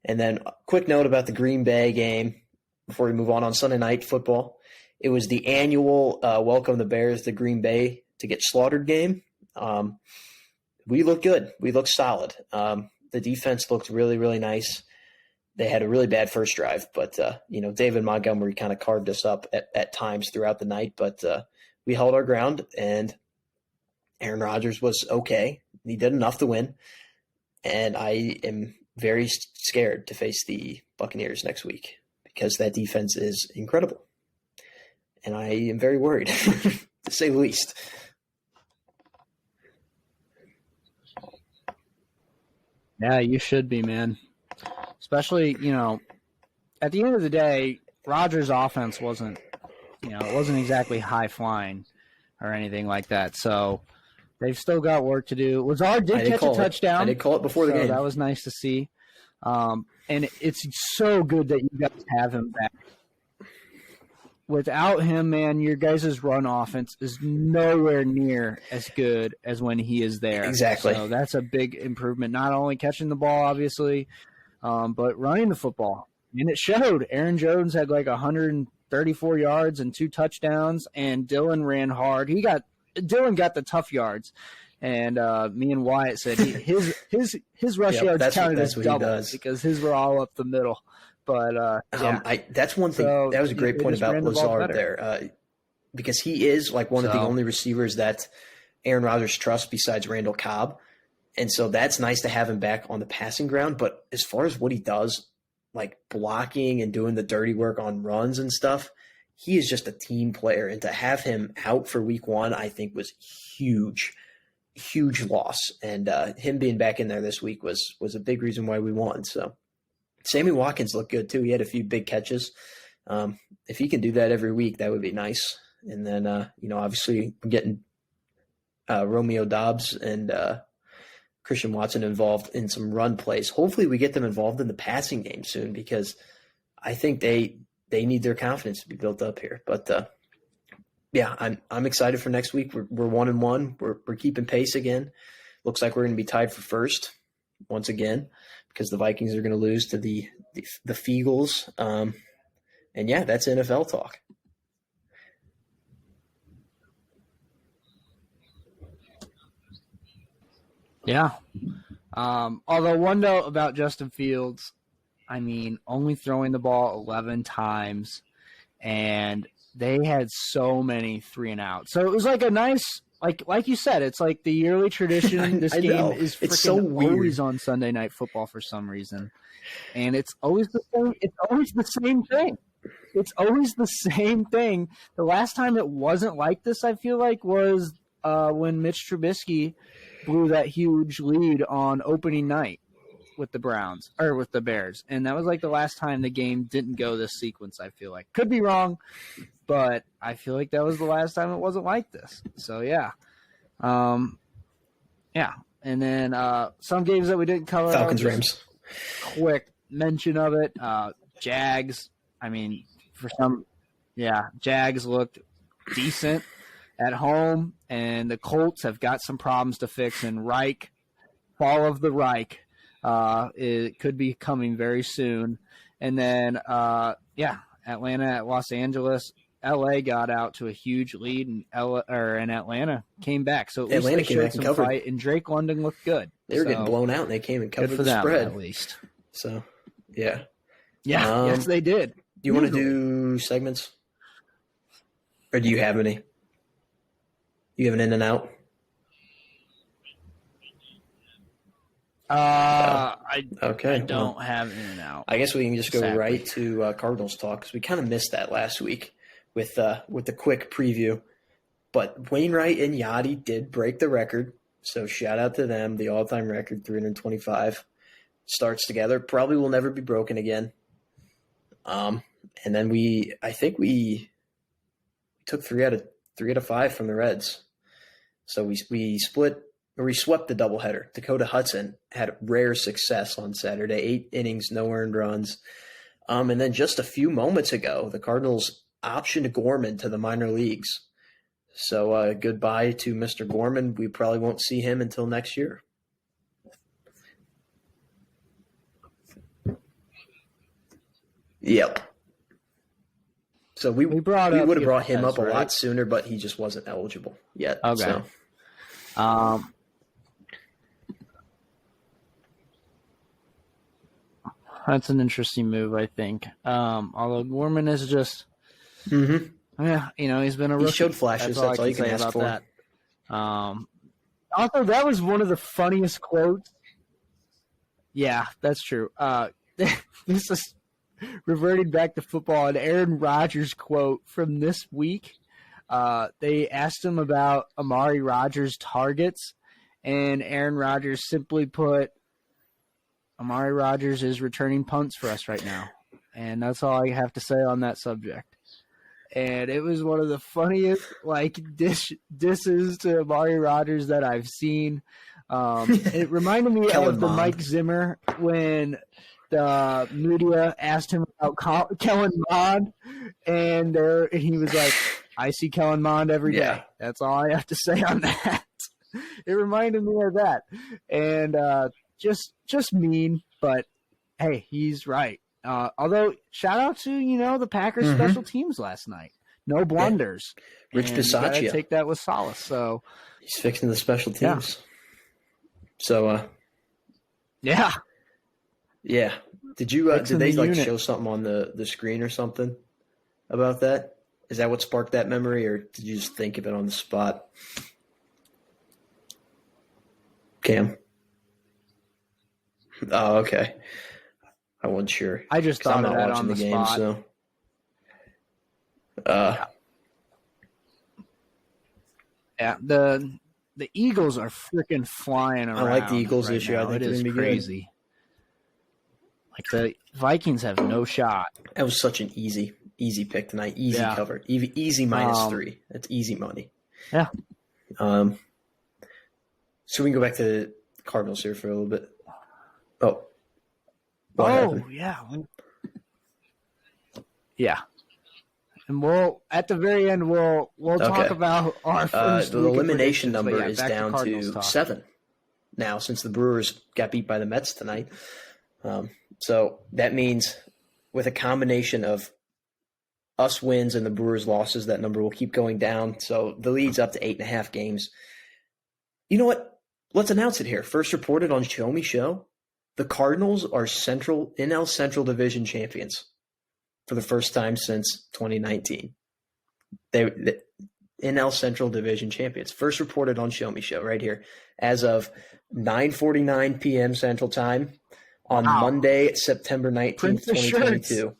And then a quick note about the Green Bay game before we move on Sunday Night Football. It was the annual Welcome the Bears to Green Bay to get slaughtered game. We looked good. We looked solid. The defense looked really, really nice. They had a really bad first drive, but, David Montgomery kind of carved us up at times throughout the night, but we held our ground, and Aaron Rodgers was okay. He did enough to win, and I am very scared to face the Buccaneers next week because that defense is incredible, and I am very worried, to say the least. Yeah, you should be, man. Especially, at the end of the day, Rodgers' offense wasn't exactly high flying or anything like that. So they've still got work to do. Lazard did catch a touchdown. I did call it before the game. That was nice to see. And it's so good that you guys have him back. Without him, man, your guys' run offense is nowhere near as good as when he is there. Exactly. So that's a big improvement. Not only catching the ball, obviously, but running the football. And it showed. Aaron Jones had 134 yards and 2 touchdowns, and Dylan ran hard. Dylan got the tough yards. And me and Wyatt said his rush yards counted as double because his were all up the middle. But that's one thing. So that was a great point about Lazard there, because he is one of the only receivers that Aaron Rodgers trusts besides Randall Cobb, and so that's nice to have him back on the passing ground. But as far as what he does, blocking and doing the dirty work on runs and stuff, he is just a team player, and to have him out for Week 1, I think was huge. huge loss, and him being back in there this week was a big reason why we won. So Sammy Watkins looked good too. He had a few big catches. If he can do that every week, that would be nice. And then obviously getting Romeo Doubs and Christian Watson involved in some run plays. Hopefully we get them involved in the passing game soon, because I think they need their confidence to be built up here. But I'm excited for next week. We're 1-1. We're keeping pace again. Looks like we're going to be tied for first once again, because the Vikings are going to lose to the Feagles. And that's NFL talk. Yeah. Although one note about Justin Fields, I mean, only throwing the ball 11 times, and they had so many 3-and-out. So it was like a nice, like you said, it's like the yearly tradition. This game is freaking always on Sunday Night Football for some reason, and it's always the same. It's always the same thing. It's always the same thing. The last time it wasn't like this, I feel like, was when Mitch Trubisky blew that huge lead on opening night with the Browns or with the Bears. And that was like the last time the game didn't go this sequence, I feel like. Could be wrong, but I feel like that was the last time it wasn't like this. So, yeah. And then some games that we didn't cover. Falcons, Rams. Quick mention of it. Jags. I mean, Jags looked decent at home, and the Colts have got some problems to fix. And fall of the Reich, it could be coming very soon. And then, Atlanta at Los Angeles. LA got out to a huge lead, and Atlanta came back. So at least Atlanta they showed some fight, and Drake London looked good. They were getting blown out, and they came and covered the spread. At least. So, yeah. Yeah, yes, they did. Do you want to do segments? Or do you have any? You have an in and out? I don't well, have in and out. I guess we can just go right to Cardinals talk, because we kind of missed that last week with the quick preview. But Wainwright and Yadi did break the record, so shout out to them. The all-time record, 325 starts together. Probably will never be broken again. And then I think we took 3 out of 5 from the Reds. So we swept the doubleheader. Dakota Hudson had rare success on Saturday, 8 innings, no earned runs. And then just a few moments ago, the Cardinals optioned Gorman to the minor leagues. So goodbye to Mr. Gorman. We probably won't see him until next year. Yep. So we would have brought him up a lot sooner, but he just wasn't eligible yet. Okay. So. That's an interesting move, I think. Although Gorman is just, he's been a rookie. He showed flashes. That's all you can ask for. That. Also, that was one of the funniest quotes. Yeah, that's true. This is reverting back to football. An Aaron Rodgers quote from this week. They asked him about Amari Rodgers' targets, and Aaron Rodgers simply put, Amari Rodgers is returning punts for us right now. And that's all I have to say on that subject. And it was one of the funniest disses to Amari Rodgers that I've seen. It reminded me of the Mike Zimmer when the media asked him about Kellen Mond, and he was like, I see Kellen Mond every day. That's all I have to say on that. It reminded me of that. And just mean, but hey, he's right. Although shout out to the Packers special teams last night. No blunders. Yeah. Rich Bisaccia. Take that with solace. So he's fixing the special teams. Yeah. So yeah. Did they show something on the screen or something about that? Is that what sparked that memory, or did you just think of it on the spot? Cam. Oh, okay. I wasn't sure. I just thought of that on the game, spot. So. Yeah. the Eagles are freaking flying around. I like the Eagles right this year. now. I think it is crazy. Like the Vikings have no shot. That was such an easy pick tonight. Easy cover. Easy -3. That's easy money. Yeah. So we can go back to the Cardinals here for a little bit. Oh. What happened? Yeah. Yeah. And we'll at the very end we'll talk about our first the elimination number is down to 7 now since the Brewers got beat by the Mets tonight. So that means with a combination of us wins and the Brewers losses, that number will keep going down. So the lead's up to 8.5 games. You know what? Let's announce it here. First reported on Show Me Show, the Cardinals are NL Central Division champions for the first time since 2019. The NL Central Division champions. First reported on Show Me Show right here as of 9:49 p.m. Central Time on Monday, September 19th, 2022.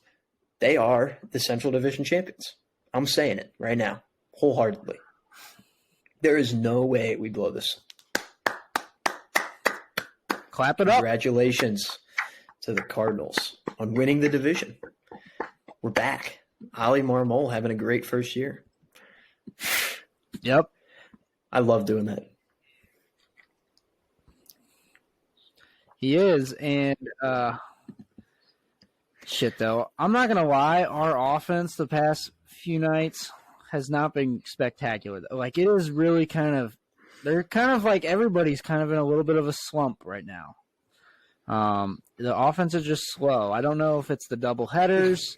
They are the Central Division champions. I'm saying it right now, wholeheartedly. There is no way we blow this. Clap it up. Congratulations to the Cardinals on winning the division. We're back. Ali Marmol having a great first year. Yep. I love doing that. He is, and shit though, I'm not gonna lie, our offense the past few nights has not been spectacular. Like it is really they're kind of like everybody's kind of in a little bit of a slump right now. The offense is just slow. I don't know if it's the double headers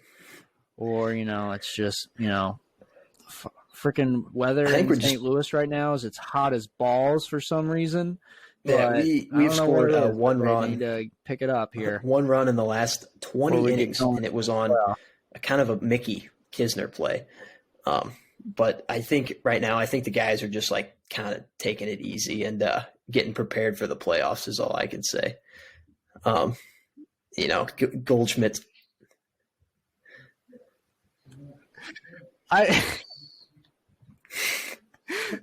or, it's just, freaking weather in St. Louis right now is it's hot as balls for some reason. Yeah, we've scored one run. Need to pick it up here. One run in the last 20 innings, and it was on a kind of a Mickey Kisner play. But I think right now, the guys are just like kind of taking it easy and getting prepared for the playoffs is all I can say. Goldschmidt.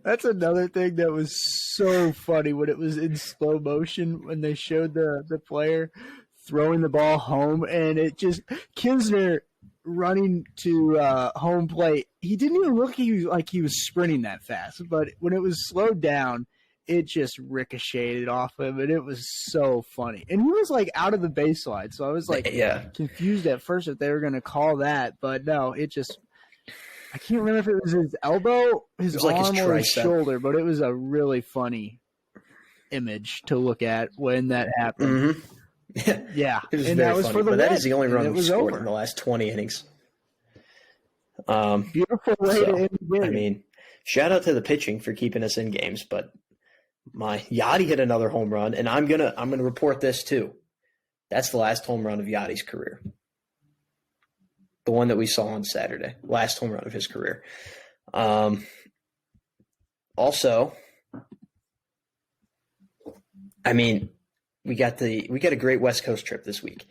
That's another thing that was so funny when it was in slow motion when they showed the player throwing the ball home, and it just Kisner running to home plate. He didn't even look like he was sprinting that fast, but when it was slowed down, it just ricocheted off him, and it was so funny. And he was like out of the baseline, so I was like confused at first if they were going to call that, but no, it just. I can't remember if it was his elbow, his arm, or his shoulder, but it was a really funny image to look at when that happened. Mm-hmm. Yeah. It was very funny, but that is the only run we've scored in the last 20 innings. Beautiful way to end the game. I mean, shout out to the pitching for keeping us in games, but my Yadi hit another home run, and I'm gonna report this too. That's the last home run of Yadi's career. The one that we saw on Saturday, last home run of his career. Also, I mean, we got a great West Coast trip this week.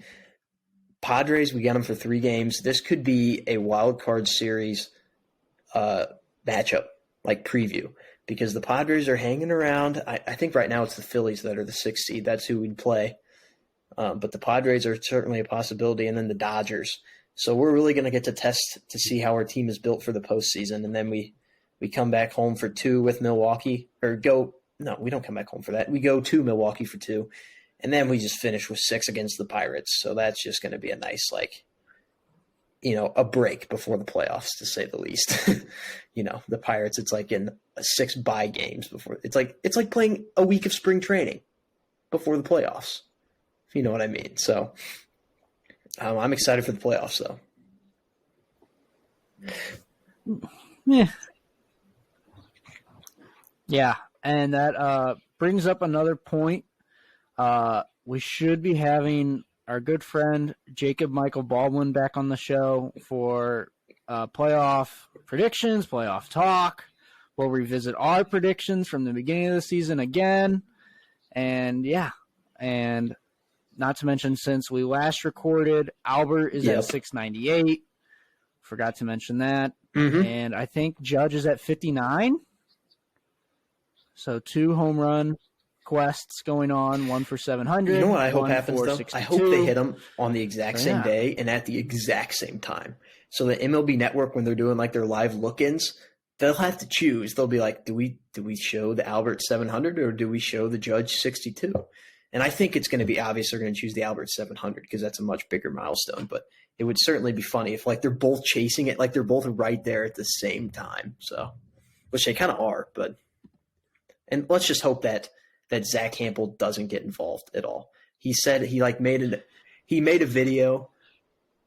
Padres, we got them for 3 games. This could be a wild card series matchup, like preview, because the Padres are hanging around. I think right now it's the Phillies that are the 6th seed. That's who we'd play. But the Padres are certainly a possibility, and then the Dodgers. So we're really going to get to test to see how our team is built for the postseason. And then we come back home for 2 with Milwaukee. No, we don't come back home for that. We go to Milwaukee for 2. And then we just finish with 6 against the Pirates. So that's just going to be a nice, a break before the playoffs, to say the least. The Pirates, it's like in 6 bye games before. It's like playing a week of spring training before the playoffs, if you know what I mean. So I'm excited for the playoffs, though. Yeah, and that brings up another point. We should be having our good friend Jacob Michael Baldwin back on the show for playoff predictions, playoff talk. We'll revisit our predictions from the beginning of the season again. And, and not to mention, since we last recorded, Albert is at 698. Forgot to mention that. Mm-hmm. And I think Judge is at 59. So 2 home run quests going on, one for 700. You know what I hope happens, though? 62. I hope they hit them on the exact same day and at the exact same time. So the MLB Network, when they're doing like their live look-ins, they'll have to choose. They'll be like, do we show the Albert 700 or do we show the Judge 62? And I think it's going to be obvious they're going to choose the Albert 700 because that's a much bigger milestone. But it would certainly be funny if like they're both chasing it, like they're both right there at the same time. So, which they kind of are. But and let's just hope that Zach Campbell doesn't get involved at all. He said he made a video.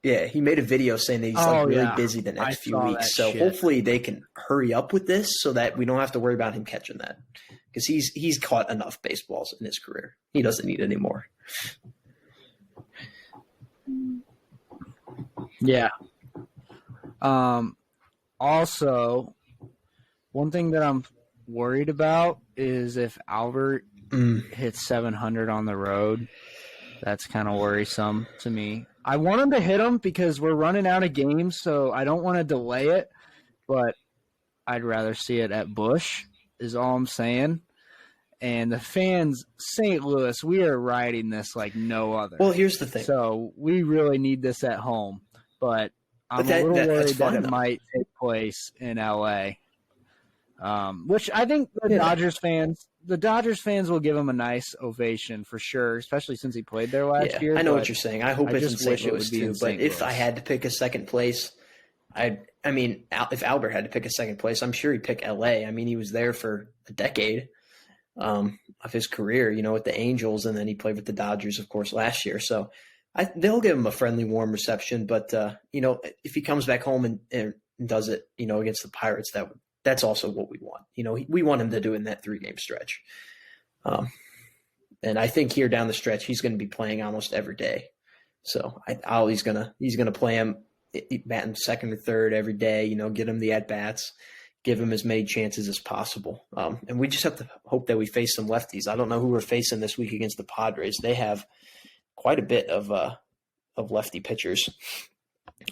Yeah, he made a video saying that he's really busy the next few weeks. So hopefully they can hurry up with this so that we don't have to worry about him catching that. Because he's caught enough baseballs in his career. He doesn't need any more. Yeah. Also, one thing that I'm worried about is if Albert hits 700 on the road. That's kind of worrisome to me. I want him to hit them because we're running out of games, so I don't want to delay it. But I'd rather see it at Busch, is all I'm saying. And the fans, St. Louis, we are riding this like no other. Well, here's the thing. So we really need this at home. But I'm a little worried that it might take place in L.A., which I think the Dodgers fans will give him a nice ovation for sure, especially since he played there last year. I know what you're saying. I hope it's in St. Louis too. But if I had to pick a second place, if Albert had to pick a second place, I'm sure he'd pick L.A. I mean, he was there for a decade of his career, with the Angels, and then he played with the Dodgers, of course, last year. So they'll give him a friendly, warm reception. But if he comes back home and does it, against the Pirates, that's also what we want. We want him to do it in that 3-game stretch. And I think here down the stretch, he's going to be playing almost every day. So he's going to play him, batting second or third every day, get him the at-bats, give him as many chances as possible. And we just have to hope that we face some lefties. I don't know who we're facing this week against the Padres. They have quite a bit of lefty pitchers.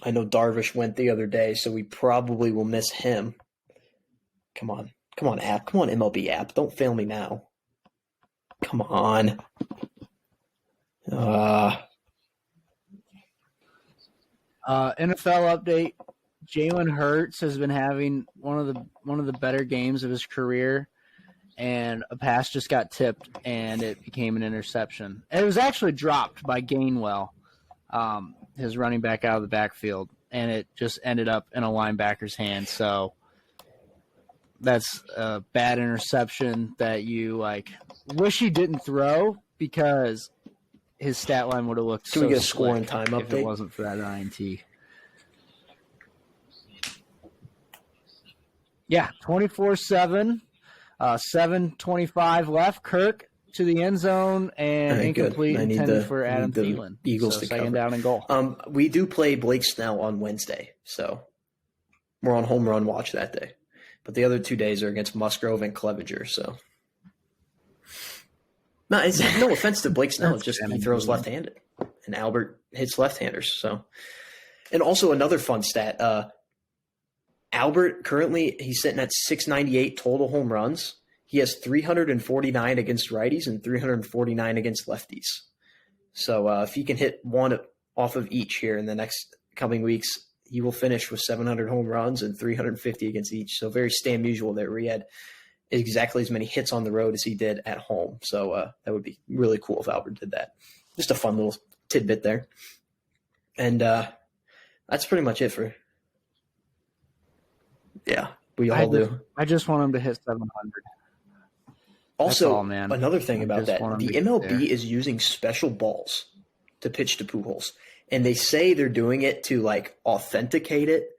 I know Darvish went the other day, so we probably will miss him. Come on, app. Come on, MLB app. Don't fail me now. Come on. NFL update. Jalen Hurts has been having one of the better games of his career, and a pass just got tipped, and it became an interception. And it was actually dropped by Gainwell, his running back out of the backfield, and it just ended up in a linebacker's hand. So that's a bad interception that you wish he didn't throw because his stat line would have looked so slick. Can we get a score and time update? If it wasn't for that INT. Yeah, 24-7, 7:25 left. Kirk to the end zone and incomplete intended for Adam Thielen. Eagles to second down and goal. We do play Blake Snell on Wednesday, so we're on home run watch that day. But the other 2 days are against Musgrove and Clevenger. So, no, it's no offense to Blake Snell. It's just he throws left-handed, and Albert hits left-handers. So, and also another fun stat. Albert currently he's sitting at 698 total home runs. He has 349 against righties and 349 against lefties. So if he can hit one off of each here in the next coming weeks, he will finish with 700 home runs and 350 against each. So very Stan Musial there, where he had exactly as many hits on the road as he did at home. So that would be really cool if Albert did that. Just a fun little tidbit there. And that's pretty much it for – yeah, we all do. I just want him to hit 700. Also, all, man. Another thing about that, the MLB is using special balls to pitch to Pujols. And they say they're doing it to, authenticate it,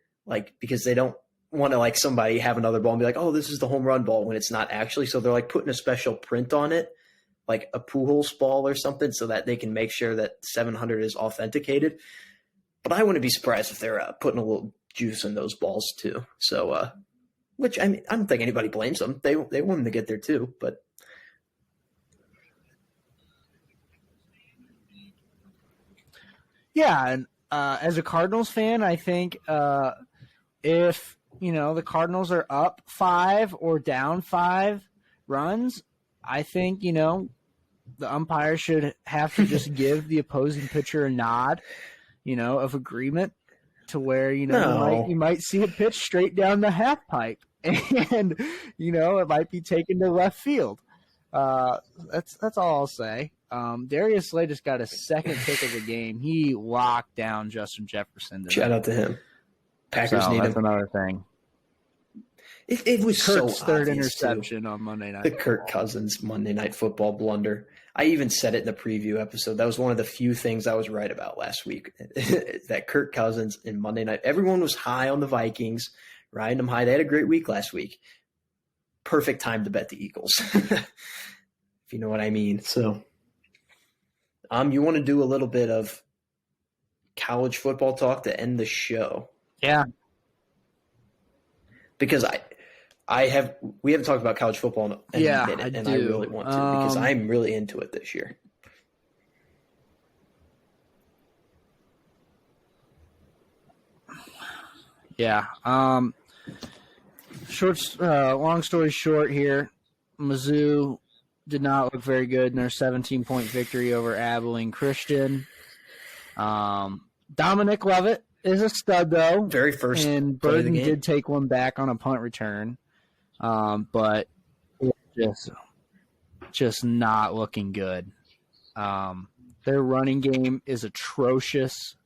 because they don't want to, somebody have another ball and be like, oh, this is the home run ball when it's not actually. So they're, putting a special print on it, like a Pujols ball or something, so that they can make sure that 700 is authenticated. But I wouldn't be surprised if they're putting a little juice in those balls too. So, which I don't think anybody blames them. They want them to get there too, but. Yeah, and as a Cardinals fan, I think if the Cardinals are up 5 or down 5, runs, I think, the umpire should have to just give the opposing pitcher a nod, of agreement to where, you might see a pitch straight down the half pipe and, it might be taken to left field. That's all I'll say. Darius Slay just got a second pick of the game. He locked down Justin Jefferson today. Shout out to him. Packers need that's him. another thing. It was Kurt's so third obvious, interception too. On Monday night. The Kirk Cousins Monday Night Football blunder. I even said it in the preview episode. That was one of the few things I was right about last week. That Kirk Cousins in Monday night. Everyone was high on the Vikings, riding them high. They had a great week last week. Perfect time to bet the Eagles, if you know what I mean. So, you want to do a little bit of college football talk to end the show? Yeah. Because we haven't talked about college football in a minute, and I really want to because I'm really into it this year. Yeah. Long story short here, Mizzou did not look very good in their 17-point victory over Abilene Christian. Dominic Lovett is a stud, though. Very first and play of the Burden game. did take one back on a punt return. But just not looking good. Their running game is atrocious,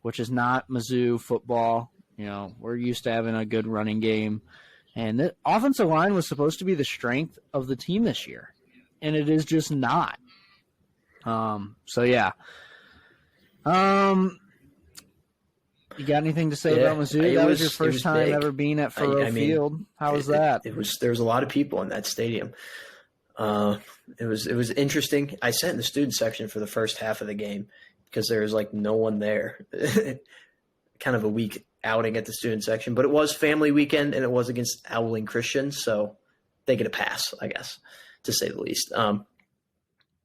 which is not Mizzou football. We're used to having a good running game. And the offensive line was supposed to be the strength of the team this year, and it is just not. So, yeah. You got anything to say about Mizzou? That was your first time big. ever being at Faurot Field. How was that? There was a lot of people in that stadium. It was interesting. I sat in the student section for the first half of the game because there was no one there. Kind of a weak outing at the student section, but it was family weekend and it was against Abilene Christian, so they get a pass, I guess, to say the least.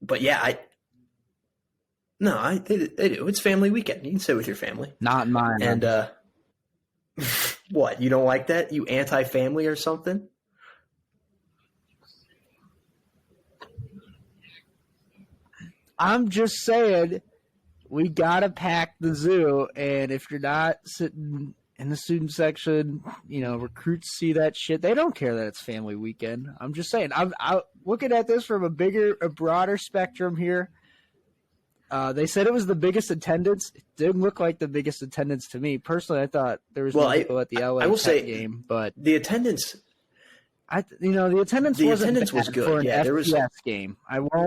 But yeah, they do. It's family weekend. You can sit with your family. Not mine. And what? You don't like that? You anti-family or something? I'm just saying we got to pack the zoo, and if you're not sitting in the student section, recruits see that shit. They don't care that it's family weekend. I'm just saying. I'm looking at this from a broader spectrum here. They said it was the biggest attendance. It didn't look like the biggest attendance to me. Personally, I thought there was more people at the LA game, but the attendance – the attendance was good. For an FBS game.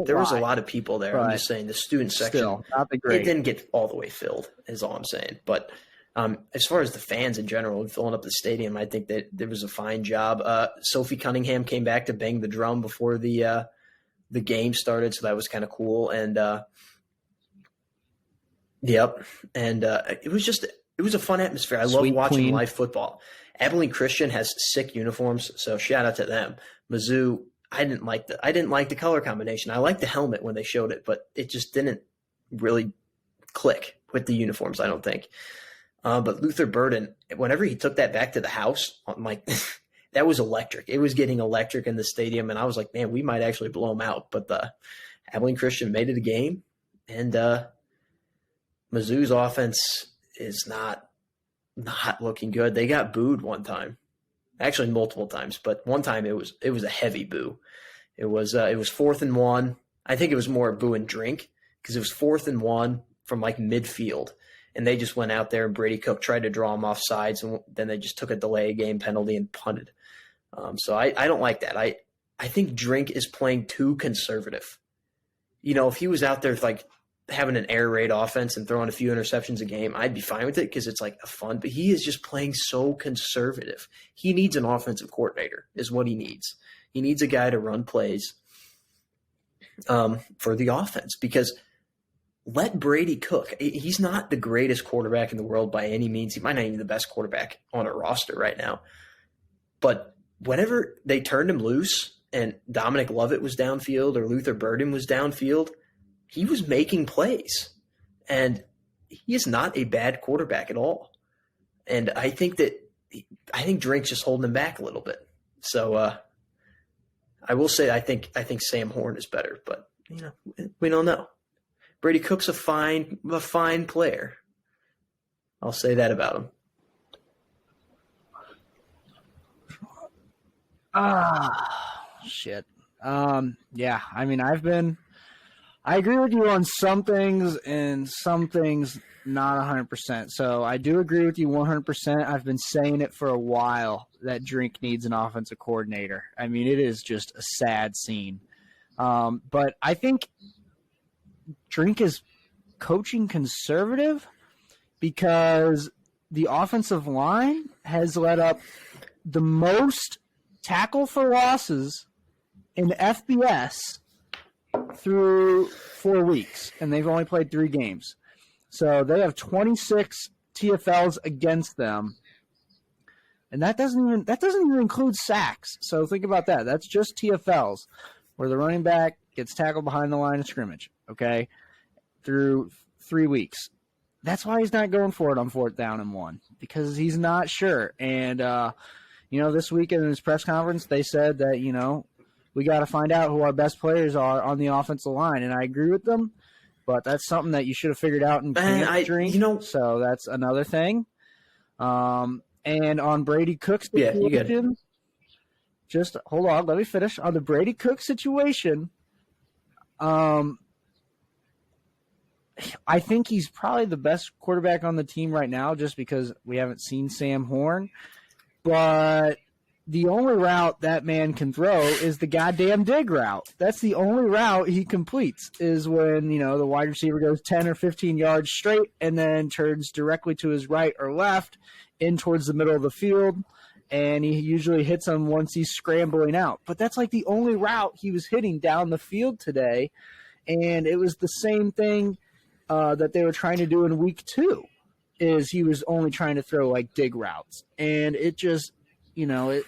There was a lot of people there. I'm just saying the student section, still, not the great. It didn't get all the way filled, is all I'm saying. But as far as the fans in general and filling up the stadium, I think that there was a fine job. Sophie Cunningham came back to bang the drum before the game started, so that was kind of cool. And it was a fun atmosphere. I love watching live football. Abilene Christian has sick uniforms, so shout out to them. Mizzou, I didn't like the color combination. I liked the helmet when they showed it, but it just didn't really click with the uniforms, I don't think. But Luther Burden, whenever he took that back to the house, that was electric. It was getting electric in the stadium, and I was like, man, we might actually blow them out. But the Abilene Christian made it a game, and Mizzou's offense is not looking good. They got booed one time, actually multiple times, but one time it was a heavy boo. It was 4th and 1. I think it was more a boo and drink because it was 4th and 1 from midfield, and they just went out there and Brady Cook tried to draw them off sides, and then they just took a delay game penalty and punted. So I don't like that. I think Drink is playing too conservative. If he was out there having an air raid offense and throwing a few interceptions a game, I'd be fine with it because it's a fun, but he is just playing so conservative. He needs an offensive coordinator is what he needs. He needs a guy to run plays for the offense because let Brady cook. He's not the greatest quarterback in the world by any means. He might not even be the best quarterback on a roster right now. But whenever they turned him loose and Dominic Lovett was downfield or Luther Burden was downfield, he was making plays, and he is not a bad quarterback at all. And I think Drink's just holding him back a little bit. So I will say I think Sam Horn is better, but we don't know. Brady Cook's a fine player. I'll say that about him. Shit. Yeah, I mean, I agree with you on some things and some things not 100%. So I do agree with you 100%. I've been saying it for a while that Drink needs an offensive coordinator. I mean, it is just a sad scene. But I think Drink is coaching conservative because the offensive line has let up the most tackle for losses in FBS through 4 weeks, and they've only played 3 games. So they have 26 TFLs against them, and that doesn't even include sacks. So think about that. That's just TFLs, where the running back gets tackled behind the line of scrimmage, okay, through 3 weeks. That's why he's not going for it on 4th down and 1, because he's not sure. And, this week in his press conference, they said that, we got to find out who our best players are on the offensive line. And I agree with them, but that's something that you should have figured out in camp. So that's another thing. And on Brady Cook's situation, just hold on, let me finish. On the Brady Cook situation, I think he's probably the best quarterback on the team right now just because we haven't seen Sam Horn. But the only route that man can throw is the goddamn dig route. That's the only route he completes is when, the wide receiver goes 10 or 15 yards straight and then turns directly to his right or left in towards the middle of the field. And he usually hits him once he's scrambling out. But that's like the only route he was hitting down the field today. And it was the same thing that they were trying to do in week 2 is he was only trying to throw like dig routes. And it just,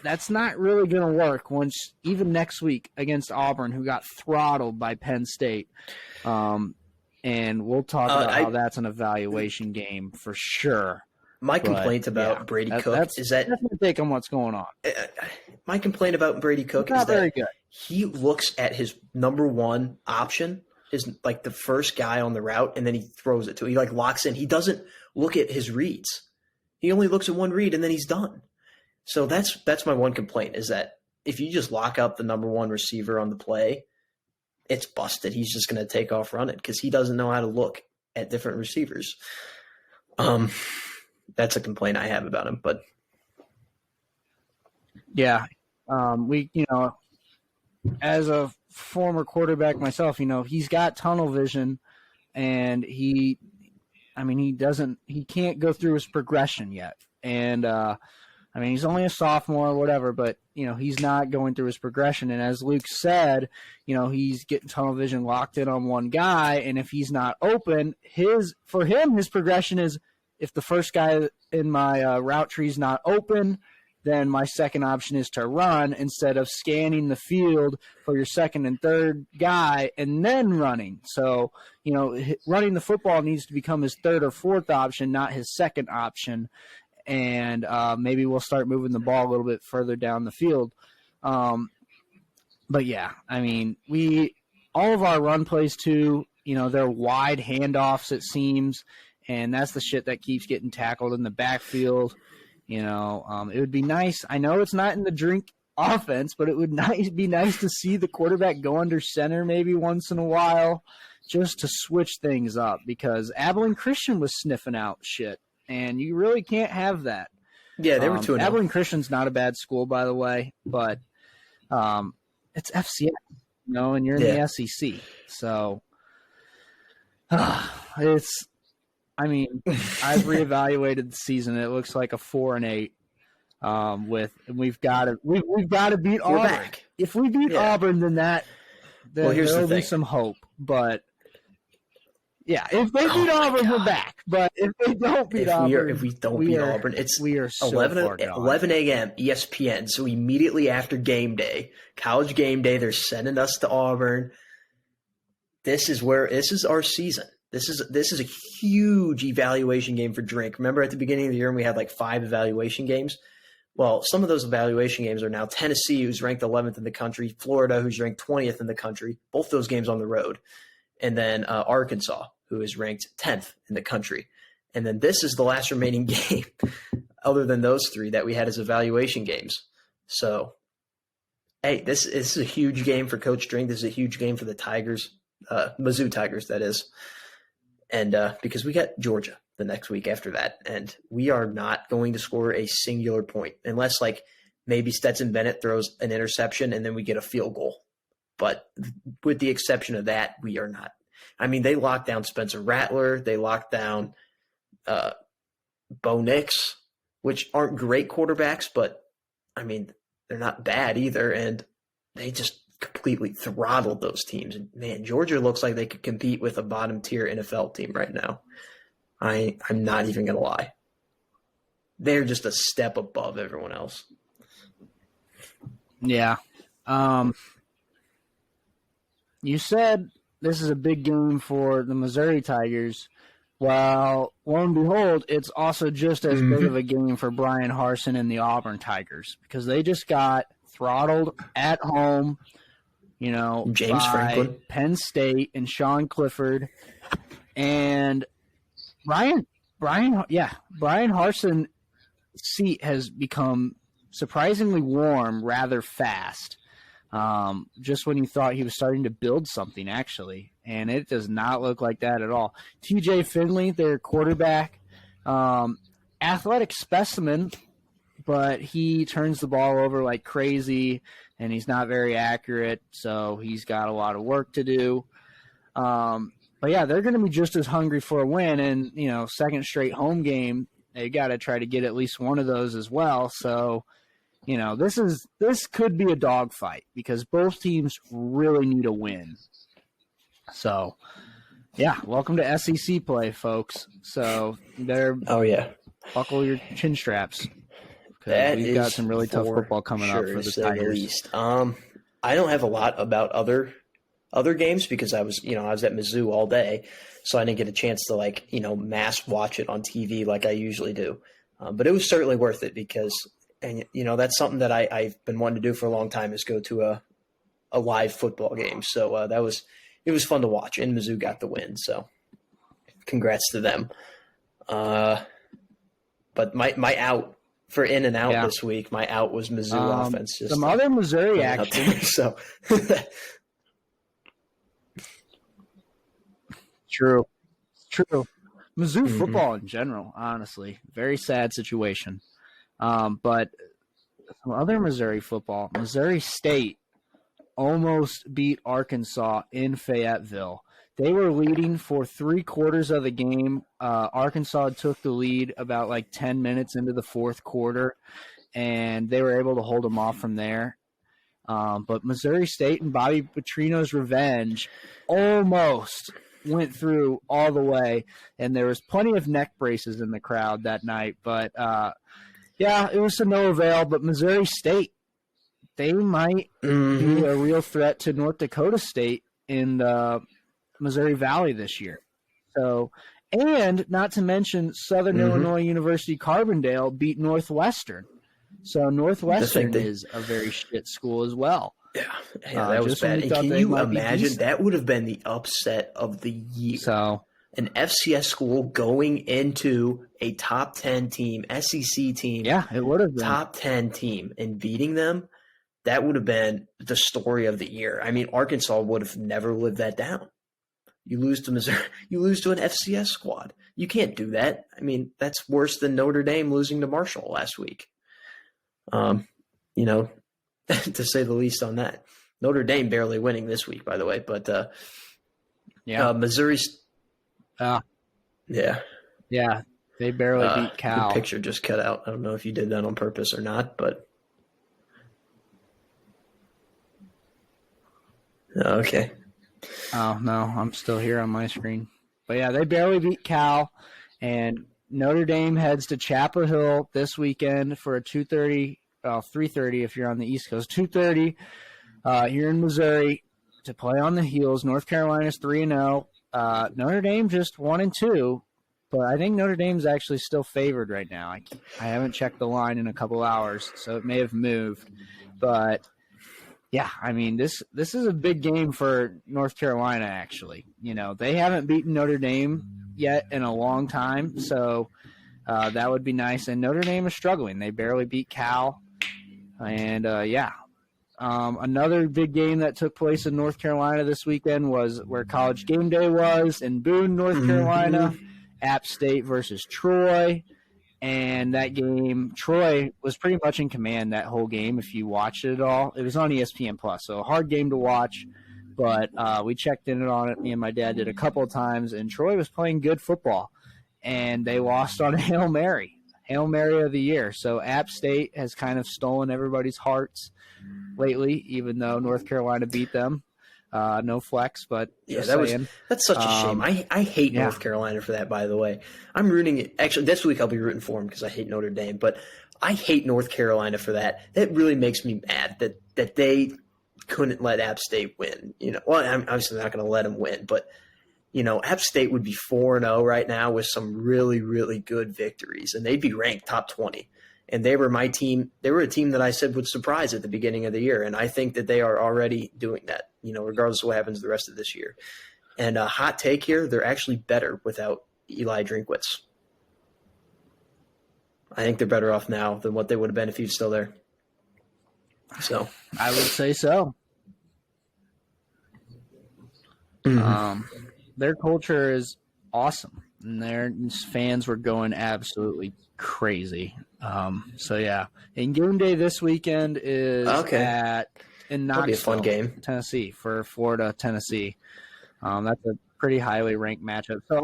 that's not really going to work once even next week against Auburn, who got throttled by Penn State. And we'll talk about how that's an evaluation game for sure. My complaint about Brady Cook is that that's my take on what's going on. My complaint about Brady Cook is that he looks at his number one option is like the first guy on the route, and then he throws it to him. He like locks in. He doesn't look at his reads. He only looks at one read, and then he's done. So that's my one complaint is that if you just lock up the number one receiver on the play, it's busted. He's just going to take off running because he doesn't know how to look at different receivers. That's a complaint I have about him. But yeah, as a former quarterback myself, he's got tunnel vision, and he can't go through his progression yet. And he's only a sophomore or whatever, but he's not going through his progression. And as Luke said, he's getting tunnel vision locked in on one guy, and if he's not open, his progression is if the first guy in my route tree is not open, then my second option is to run instead of scanning the field for your second and third guy and then running. So, running the football needs to become his third or fourth option, not his second option. And maybe we'll start moving the ball a little bit further down the field. But, yeah, all of our run plays, too, they're wide handoffs, it seems, and that's the shit that keeps getting tackled in the backfield. It would be nice. I know it's not in the Drink offense, but it would be nice to see the quarterback go under center maybe once in a while just to switch things up because Abilene Christian was sniffing out shit, and you really can't have that. Yeah, they were 2-0. Abilene Christian's not a bad school, by the way, but it's FCS, and you're in the SEC. So it's – I've reevaluated the season. It looks like a 4-8. We've got to beat Auburn. Back. If we beat Auburn, then there'll be some hope. But yeah, if they beat Auburn, we're back. But if they don't beat Auburn, Auburn, it's we are so 11 a.m. ESPN. So immediately after game day, college game day, they're sending us to Auburn. This is our season. This is a huge evaluation game for Drink. Remember at the beginning of the year when we had like 5 evaluation games? Well, some of those evaluation games are now Tennessee, who's ranked 11th in the country, Florida, who's ranked 20th in the country, both those games on the road, and then Arkansas, who is ranked 10th in the country. And then this is the last remaining game other than those three that we had as evaluation games. So, hey, this is a huge game for Coach Drink. This is a huge game for the Tigers, Mizzou Tigers, that is. And because we got Georgia the next week after that, and we are not going to score a singular point unless, like, maybe Stetson Bennett throws an interception and then we get a field goal. But with the exception of that, we are not. I mean, they locked down Spencer Rattler. They locked down Bo Nix, which aren't great quarterbacks, but, I mean, they're not bad either. And they just completely throttled those teams. And, man, Georgia looks like they could compete with a bottom-tier NFL team right now. I'm not even going to lie. They're just a step above everyone else. Yeah. You said this is a big game for the Missouri Tigers. Well, lo and behold, it's also just as big of a game for Brian Harsin and the Auburn Tigers because they just got throttled at home, James Franklin, Penn State, and Sean Clifford. And Brian Harson's seat has become surprisingly warm rather fast. Just when you thought he was starting to build something, actually. And it does not look like that at all. TJ Finley, their quarterback, athletic specimen, but he turns the ball over like crazy, and he's not very accurate, so he's got a lot of work to do. But, yeah, they're going to be just as hungry for a win. And, second straight home game, they got to try to get at least one of those as well. So, this could be a dogfight because both teams really need a win. So, yeah, welcome to SEC play, folks. So, buckle your chin straps. We've got some really tough football coming up for the Tigers. Least. I don't have a lot about other games because I was at Mizzou all day, so I didn't get a chance to mass watch it on TV like I usually do. But it was certainly worth it because, and that's something that I've been wanting to do for a long time is go to a live football game. So it was fun to watch, and Mizzou got the win. So congrats to them. But my out for in and out this week, my out was Mizzou offense. Just some other Missouri action. So. True. Mizzou football in general, honestly, very sad situation. But some other Missouri football, Missouri State almost beat Arkansas in Fayetteville. They were leading for 3/4 of the game. Arkansas took the lead about 10 minutes into the fourth quarter, and they were able to hold them off from there. But Missouri State and Bobby Petrino's revenge almost went through all the way, and there was plenty of neck braces in the crowd that night. But, it was to no avail. But Missouri State, they might be a real threat to North Dakota State in the Missouri Valley this year. So, and not to mention Southern Illinois University Carbondale beat Northwestern. So Northwestern is a very shit school as well. Yeah, that was bad. And can you imagine? That would have been the upset of the year. So, an FCS school going into a top 10 team, SEC team. Yeah, it would have been. Top 10 team and beating them, that would have been the story of the year. I mean, Arkansas would have never lived that down. You lose to Missouri, you lose to an FCS squad. You can't do that. I mean, that's worse than Notre Dame losing to Marshall last week. To say the least on that. Notre Dame barely winning this week, by the way, but Missouri's they barely beat Cal. The picture just cut out. I don't know if you did that on purpose or not, but okay. Oh no, I'm still here on my screen. But yeah, they barely beat Cal, and Notre Dame heads to Chapel Hill this weekend for a 3:30 if you're on the East Coast. 2:30 here in Missouri to play on the heels. North Carolina's 3-0. Notre Dame just 1-2. but I think Notre Dame's actually still favored right now. I haven't checked the line in a couple hours, so it may have moved. But yeah, I mean, this is a big game for North Carolina, actually. They haven't beaten Notre Dame yet in a long time, so that would be nice. And Notre Dame is struggling. They barely beat Cal. And, another big game that took place in North Carolina this weekend was where College Game Day was in Boone, North Carolina, App State versus Troy. And that game, Troy was pretty much in command that whole game if you watched it at all. It was on ESPN+, so a hard game to watch. But we checked in on it. Me and my dad did a couple of times, and Troy was playing good football. And they lost on a Hail Mary of the year. So App State has kind of stolen everybody's hearts lately, even though North Carolina beat them. No flex, but that's such a shame. I hate North Carolina for that, by the way. I'm rooting it. Actually, this week I'll be rooting for them because I hate Notre Dame, but I hate North Carolina for that. That really makes me mad that they couldn't let App State win. Well, I'm obviously not going to let them win, but App State would be 4-0 right now with some really, really good victories, and they'd be ranked top 20. And they were my team. They were a team that I said would surprise at the beginning of the year, and I think that they are already doing that, regardless of what happens the rest of this year. And a hot take here, they're actually better without Eli Drinkwitz. I think they're better off now than what they would have been if he was still there. So I would say so. Their culture is awesome, and their fans were going absolutely crazy. So yeah, and game day this weekend is in Knoxville, that'll be a fun game, Tennessee, for Florida, Tennessee. That's a pretty highly ranked matchup. So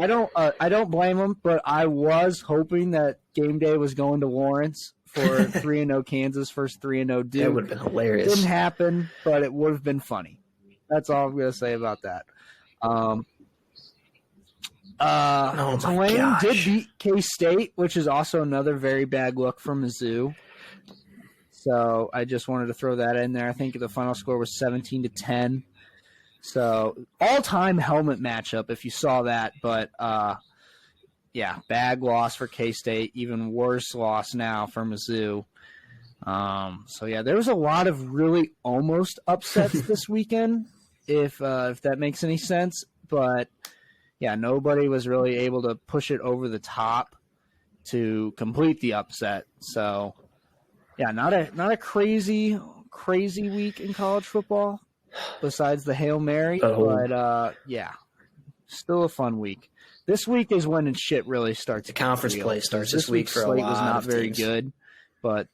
I don't blame them, but I was hoping that game day was going to Lawrence for 3-0 Kansas, first 3-0 Duke. That would have been hilarious. Didn't happen, but it would have been funny. That's all I'm gonna say about that. Tulane did beat K-State, which is also another very bad look for Mizzou. So I just wanted to throw that in there. I think the final score was 17-10. So all-time helmet matchup, if you saw that. But, bad loss for K-State. Even worse loss now for Mizzou. There was a lot of really almost upsets this weekend, if that makes any sense. But yeah, nobody was really able to push it over the top to complete the upset. So, yeah, not a crazy week in college football besides the Hail Mary, but still a fun week. This week is when shit really starts. The conference play starts this week for a lot of teams. Slate was not very good, but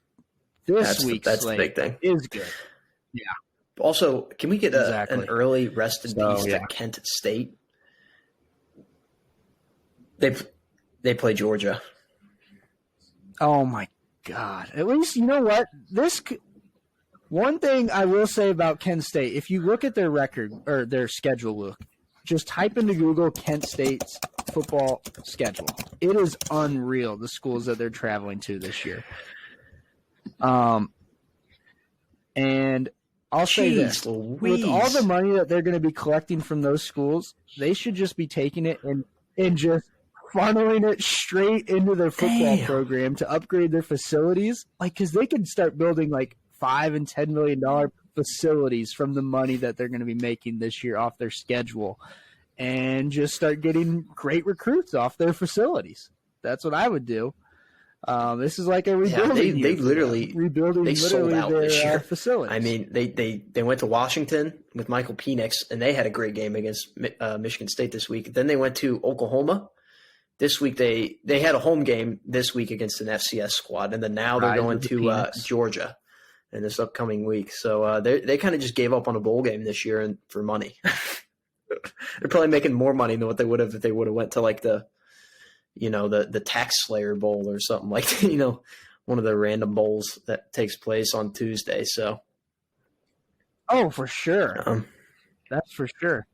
this week's slate the big thing. Is good. Yeah. Also, can we get an early rest in peace to Kent State? They play Georgia. Oh my God! At least you know what one thing I will say about Kent State. If you look at their record or their schedule, just type into Google Kent State's football schedule. It is unreal the schools that they're traveling to this year. And I'll say this: with all the money that they're going to be collecting from those schools, they should just be taking it and just funneling it straight into their football program to upgrade their facilities. Because they could start building $5 and $10 million facilities from the money that they're going to be making this year off their schedule, and just start getting great recruits off their facilities. That's what I would do. This is like a rebuilding. They literally sold out this year. Facilities. I mean, they went to Washington with Michael Penix, and they had a great game against Michigan State this week. Then they went to Oklahoma. This week they had a home game this week against an FCS squad, and then now they're going to Georgia in this upcoming week. So they kind of just gave up on a bowl game this year and for money. They're probably making more money than what they would have if they would have went to the Tax Slayer Bowl or something like one of the random bowls that takes place on Tuesday. So, for sure, that's for sure.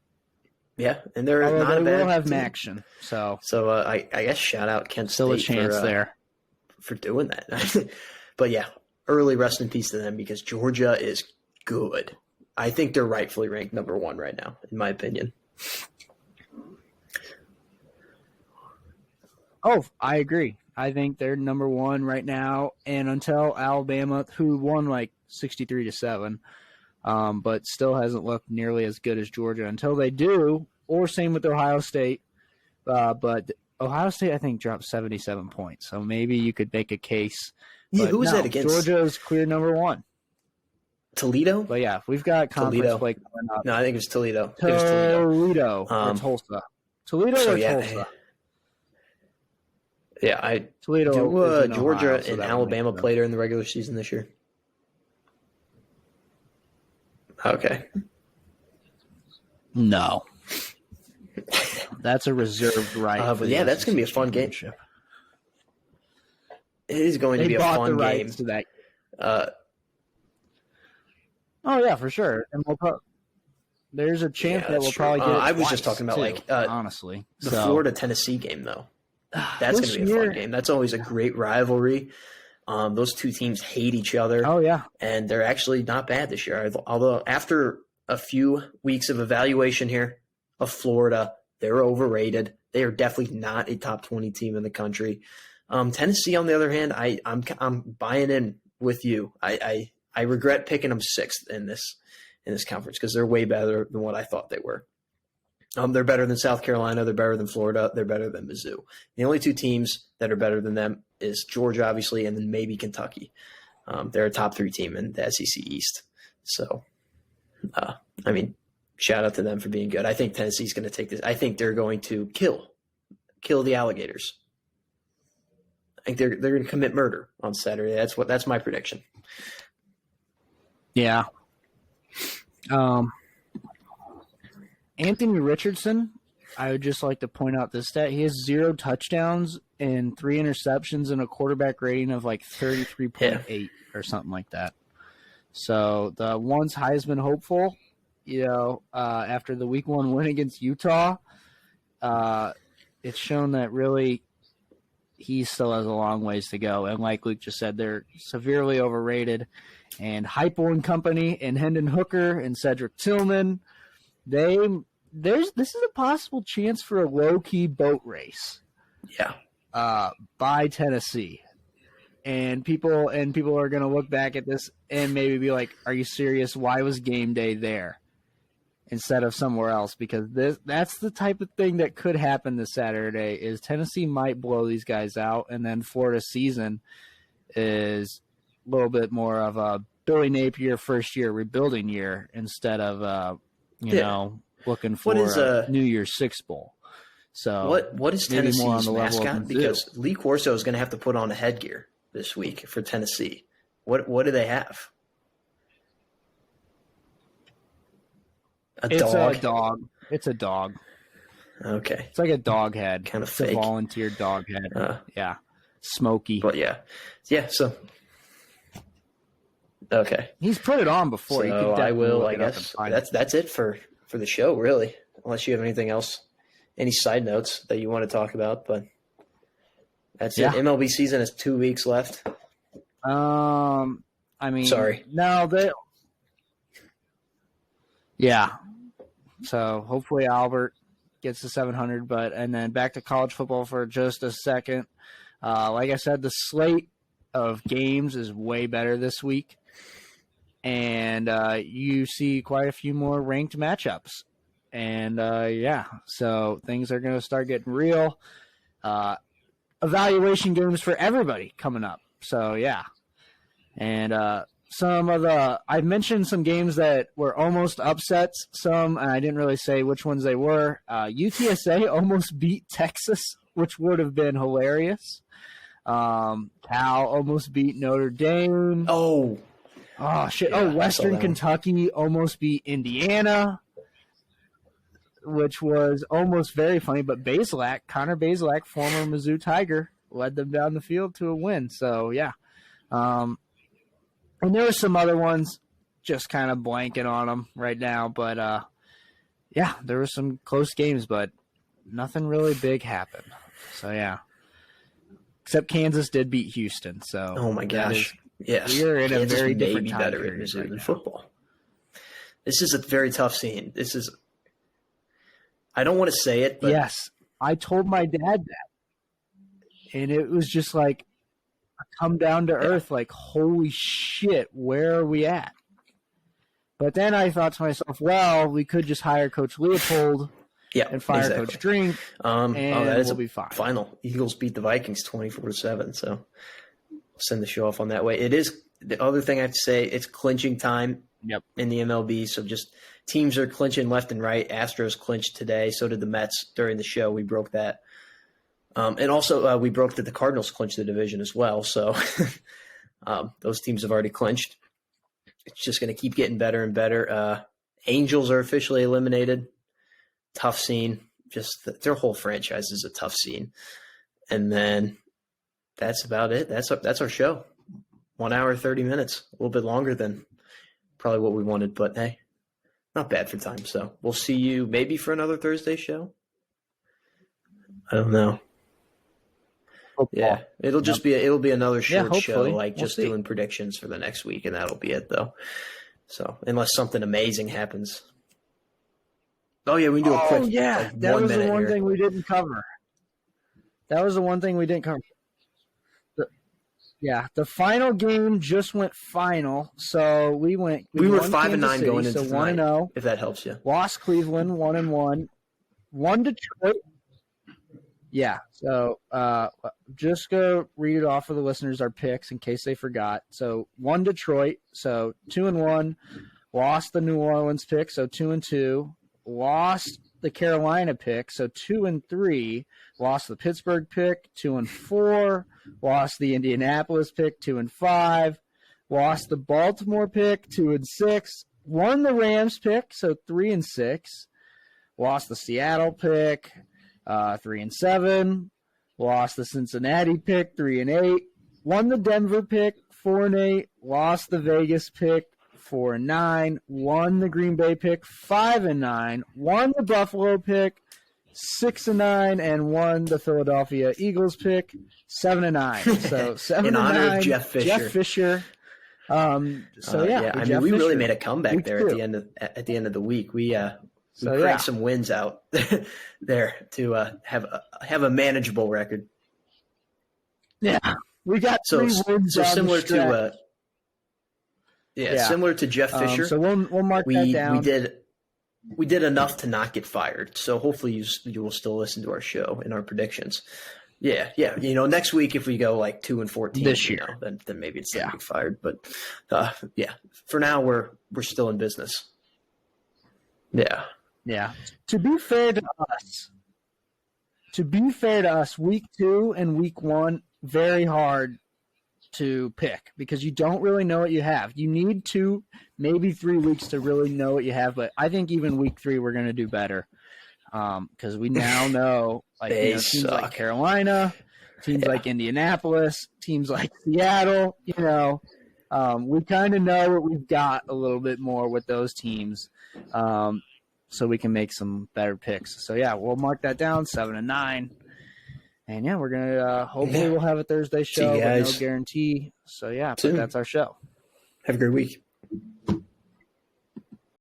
Yeah, and they're not a bad will have action. So I guess shout out Kent State. Still a chance for doing that. But yeah, early rest in peace to them because Georgia is good. I think they're rightfully ranked number 1 right now, in my opinion. Oh, I agree. I think they're number one right now, and until Alabama, who won like 63-7, but still hasn't looked nearly as good as Georgia, until they do, or same with Ohio State. But Ohio State, I think, dropped 77 points, so maybe you could make a case. Yeah, who was that against? Georgia is clear number one. Toledo? But yeah, we've got conference play coming up. No, I think it was Toledo. Toledo or Tulsa. Toledo or Tulsa? Yeah, Toledo. Georgia Ohio, so and Alabama played her in the regular season this year. Okay. No. That's a reserved right. But yeah, that's going to be a fun game. It is going to be a fun game. To that. Oh yeah, for sure. And there's a chance that we'll probably get it I was just talking about honestly, the Florida-Tennessee game though. That's going to be a fun game. That's always a great rivalry. Those two teams hate each other. Oh yeah, and they're actually not bad this year. Although after a few weeks of evaluation here of Florida, they're overrated. They are definitely not a top 20 team in the country. Tennessee, on the other hand, I'm buying in with you. I regret picking them sixth in this conference because they're way better than what I thought they were. They're better than South Carolina. They're better than Florida. They're better than Mizzou. The only two teams that are better than them is Georgia, obviously, and then maybe Kentucky. They're a top 3 team in the SEC East. So, shout out to them for being good. I think Tennessee's going to take this. I think they're going to kill the Alligators. I think they're going to commit murder on Saturday. That's my prediction. Yeah. Anthony Richardson, I would just like to point out this stat. He has 0 touchdowns and 3 interceptions and a quarterback rating of like 33.8 or something like that. So the once Heisman hopeful, after the week 1 win against Utah, it's shown that really he still has a long ways to go. And like Luke just said, they're severely overrated. And Heupel and company and Hendon Hooker and Cedric Tillman, this is a possible chance for a low-key boat race. Yeah. By Tennessee. And people are going to look back at this and maybe be like, are you serious? Why was game day there instead of somewhere else? Because that's the type of thing that could happen this Saturday is Tennessee might blow these guys out, and then Florida's season is a little bit more of a Billy Napier first-year rebuilding year instead of, looking for a New Year's Six Bowl. So what is Tennessee's mascot? Because Lee Corso is going to have to put on a headgear this week for Tennessee. What do they have? It's a dog. It's a dog. Okay. It's like a dog head. Kind of it's fake. A volunteer dog head. Yeah. Smoky. But yeah, so okay. He's put it on before. So I will. I guess that's it for the show, really. Unless you have anything else, any side notes that you want to talk about, but that's it. MLB season has 2 weeks left. Sorry. No, yeah. So hopefully Albert gets to 700, and then back to college football for just a second. Like I said, the slate of games is way better this week. And you see quite a few more ranked matchups. And, so things are going to start getting real. Evaluation games for everybody coming up. So, yeah. And I mentioned some games that were almost upsets. Some, and I didn't really say which ones they were. UTSA almost beat Texas, which would have been hilarious. Cal almost beat Notre Dame. Oh, shit. Yeah, Western Kentucky almost beat Indiana, which was almost very funny. But Connor Bazelak, former Mizzou Tiger, led them down the field to a win. So, yeah. And there were some other ones, just kind of blanking on them right now. But, there were some close games, but nothing really big happened. So, yeah. Except Kansas did beat Houston. So, oh, my gosh. Yes, we are in Kansas a very different be time better in Missouri than football. This is a very tough scene. I don't want to say it, but yes, I told my dad that. And it was just like a come down to earth, like, holy shit, where are we at? But then I thought to myself, well, we could just hire Coach Leopold and fire Coach Drink, and we'll be fine. Final. Eagles beat the Vikings 24-7, so I'll send the show off on that way. It is the other thing I have to say, it's clinching time in the MLB, so just teams are clinching left and right. Astros clinched today, so did the Mets during the show. We broke that. And also we broke that the Cardinals clinched the division as well, so those teams have already clinched. It's just going to keep getting better and better. Angels are officially eliminated. Tough scene. Just their whole franchise is a tough scene. And then that's about it. That's our show. 1 hour, 30 minutes. A little bit longer than probably what we wanted, but hey, not bad for time. So we'll see you maybe for another Thursday show. I don't know. Yeah, it'll just be another short show, like we'll just doing predictions for the next week, and that'll be it, though. So unless something amazing happens. Oh yeah, we can do a quick. Yeah, that was the one thing we didn't cover. The final game just went final, so we were 5-9 going into tonight. 1-0. If that helps you. Lost Cleveland 1-1. Won Detroit. Yeah, so just go read it off for the listeners, our picks, in case they forgot. So won Detroit, so 2-1. Lost the New Orleans pick, so 2-2. Lost the Carolina pick, so 2-3. Lost the Pittsburgh pick, 2-4. Lost the Indianapolis pick, 2-5. Lost the Baltimore pick, 2-6. Won the Rams pick, so 3-6. Lost the Seattle pick, 3-7. Lost the Cincinnati pick, 3-8. Won the Denver pick, 4-8. Lost the Vegas pick, 4-9. Won the Green Bay pick, 5-9. Won the Buffalo pick, 6-9, and won the Philadelphia Eagles pick, 7-9. So 7-9 in honor of Jeff Fisher. Jeff Fisher. We really made a comeback there at the end of the week. We cranked some wins out there to have a manageable record. Yeah, we got 3 wins. So similar similar to Jeff Fisher. So we'll mark that down. We did enough to not get fired. So hopefully you will still listen to our show and our predictions. Yeah. Next week if we go like 2-14 this year, then maybe it's not get fired. But for now we're still in business. Yeah. Yeah. To be fair to us, week 2 and week 1, very hard to pick because you don't really know what you have. You need 2, maybe 3 weeks to really know what you have. But I think even week 3, we're going to do better because we now know teams like Carolina, teams like Indianapolis, teams like Seattle, we kind of know what we've got a little bit more with those teams. So we can make some better picks. So, we'll mark that down, 7-9. And, we're going to hopefully we'll have a Thursday show, but no guarantee. So, but that's our show. Have a great week.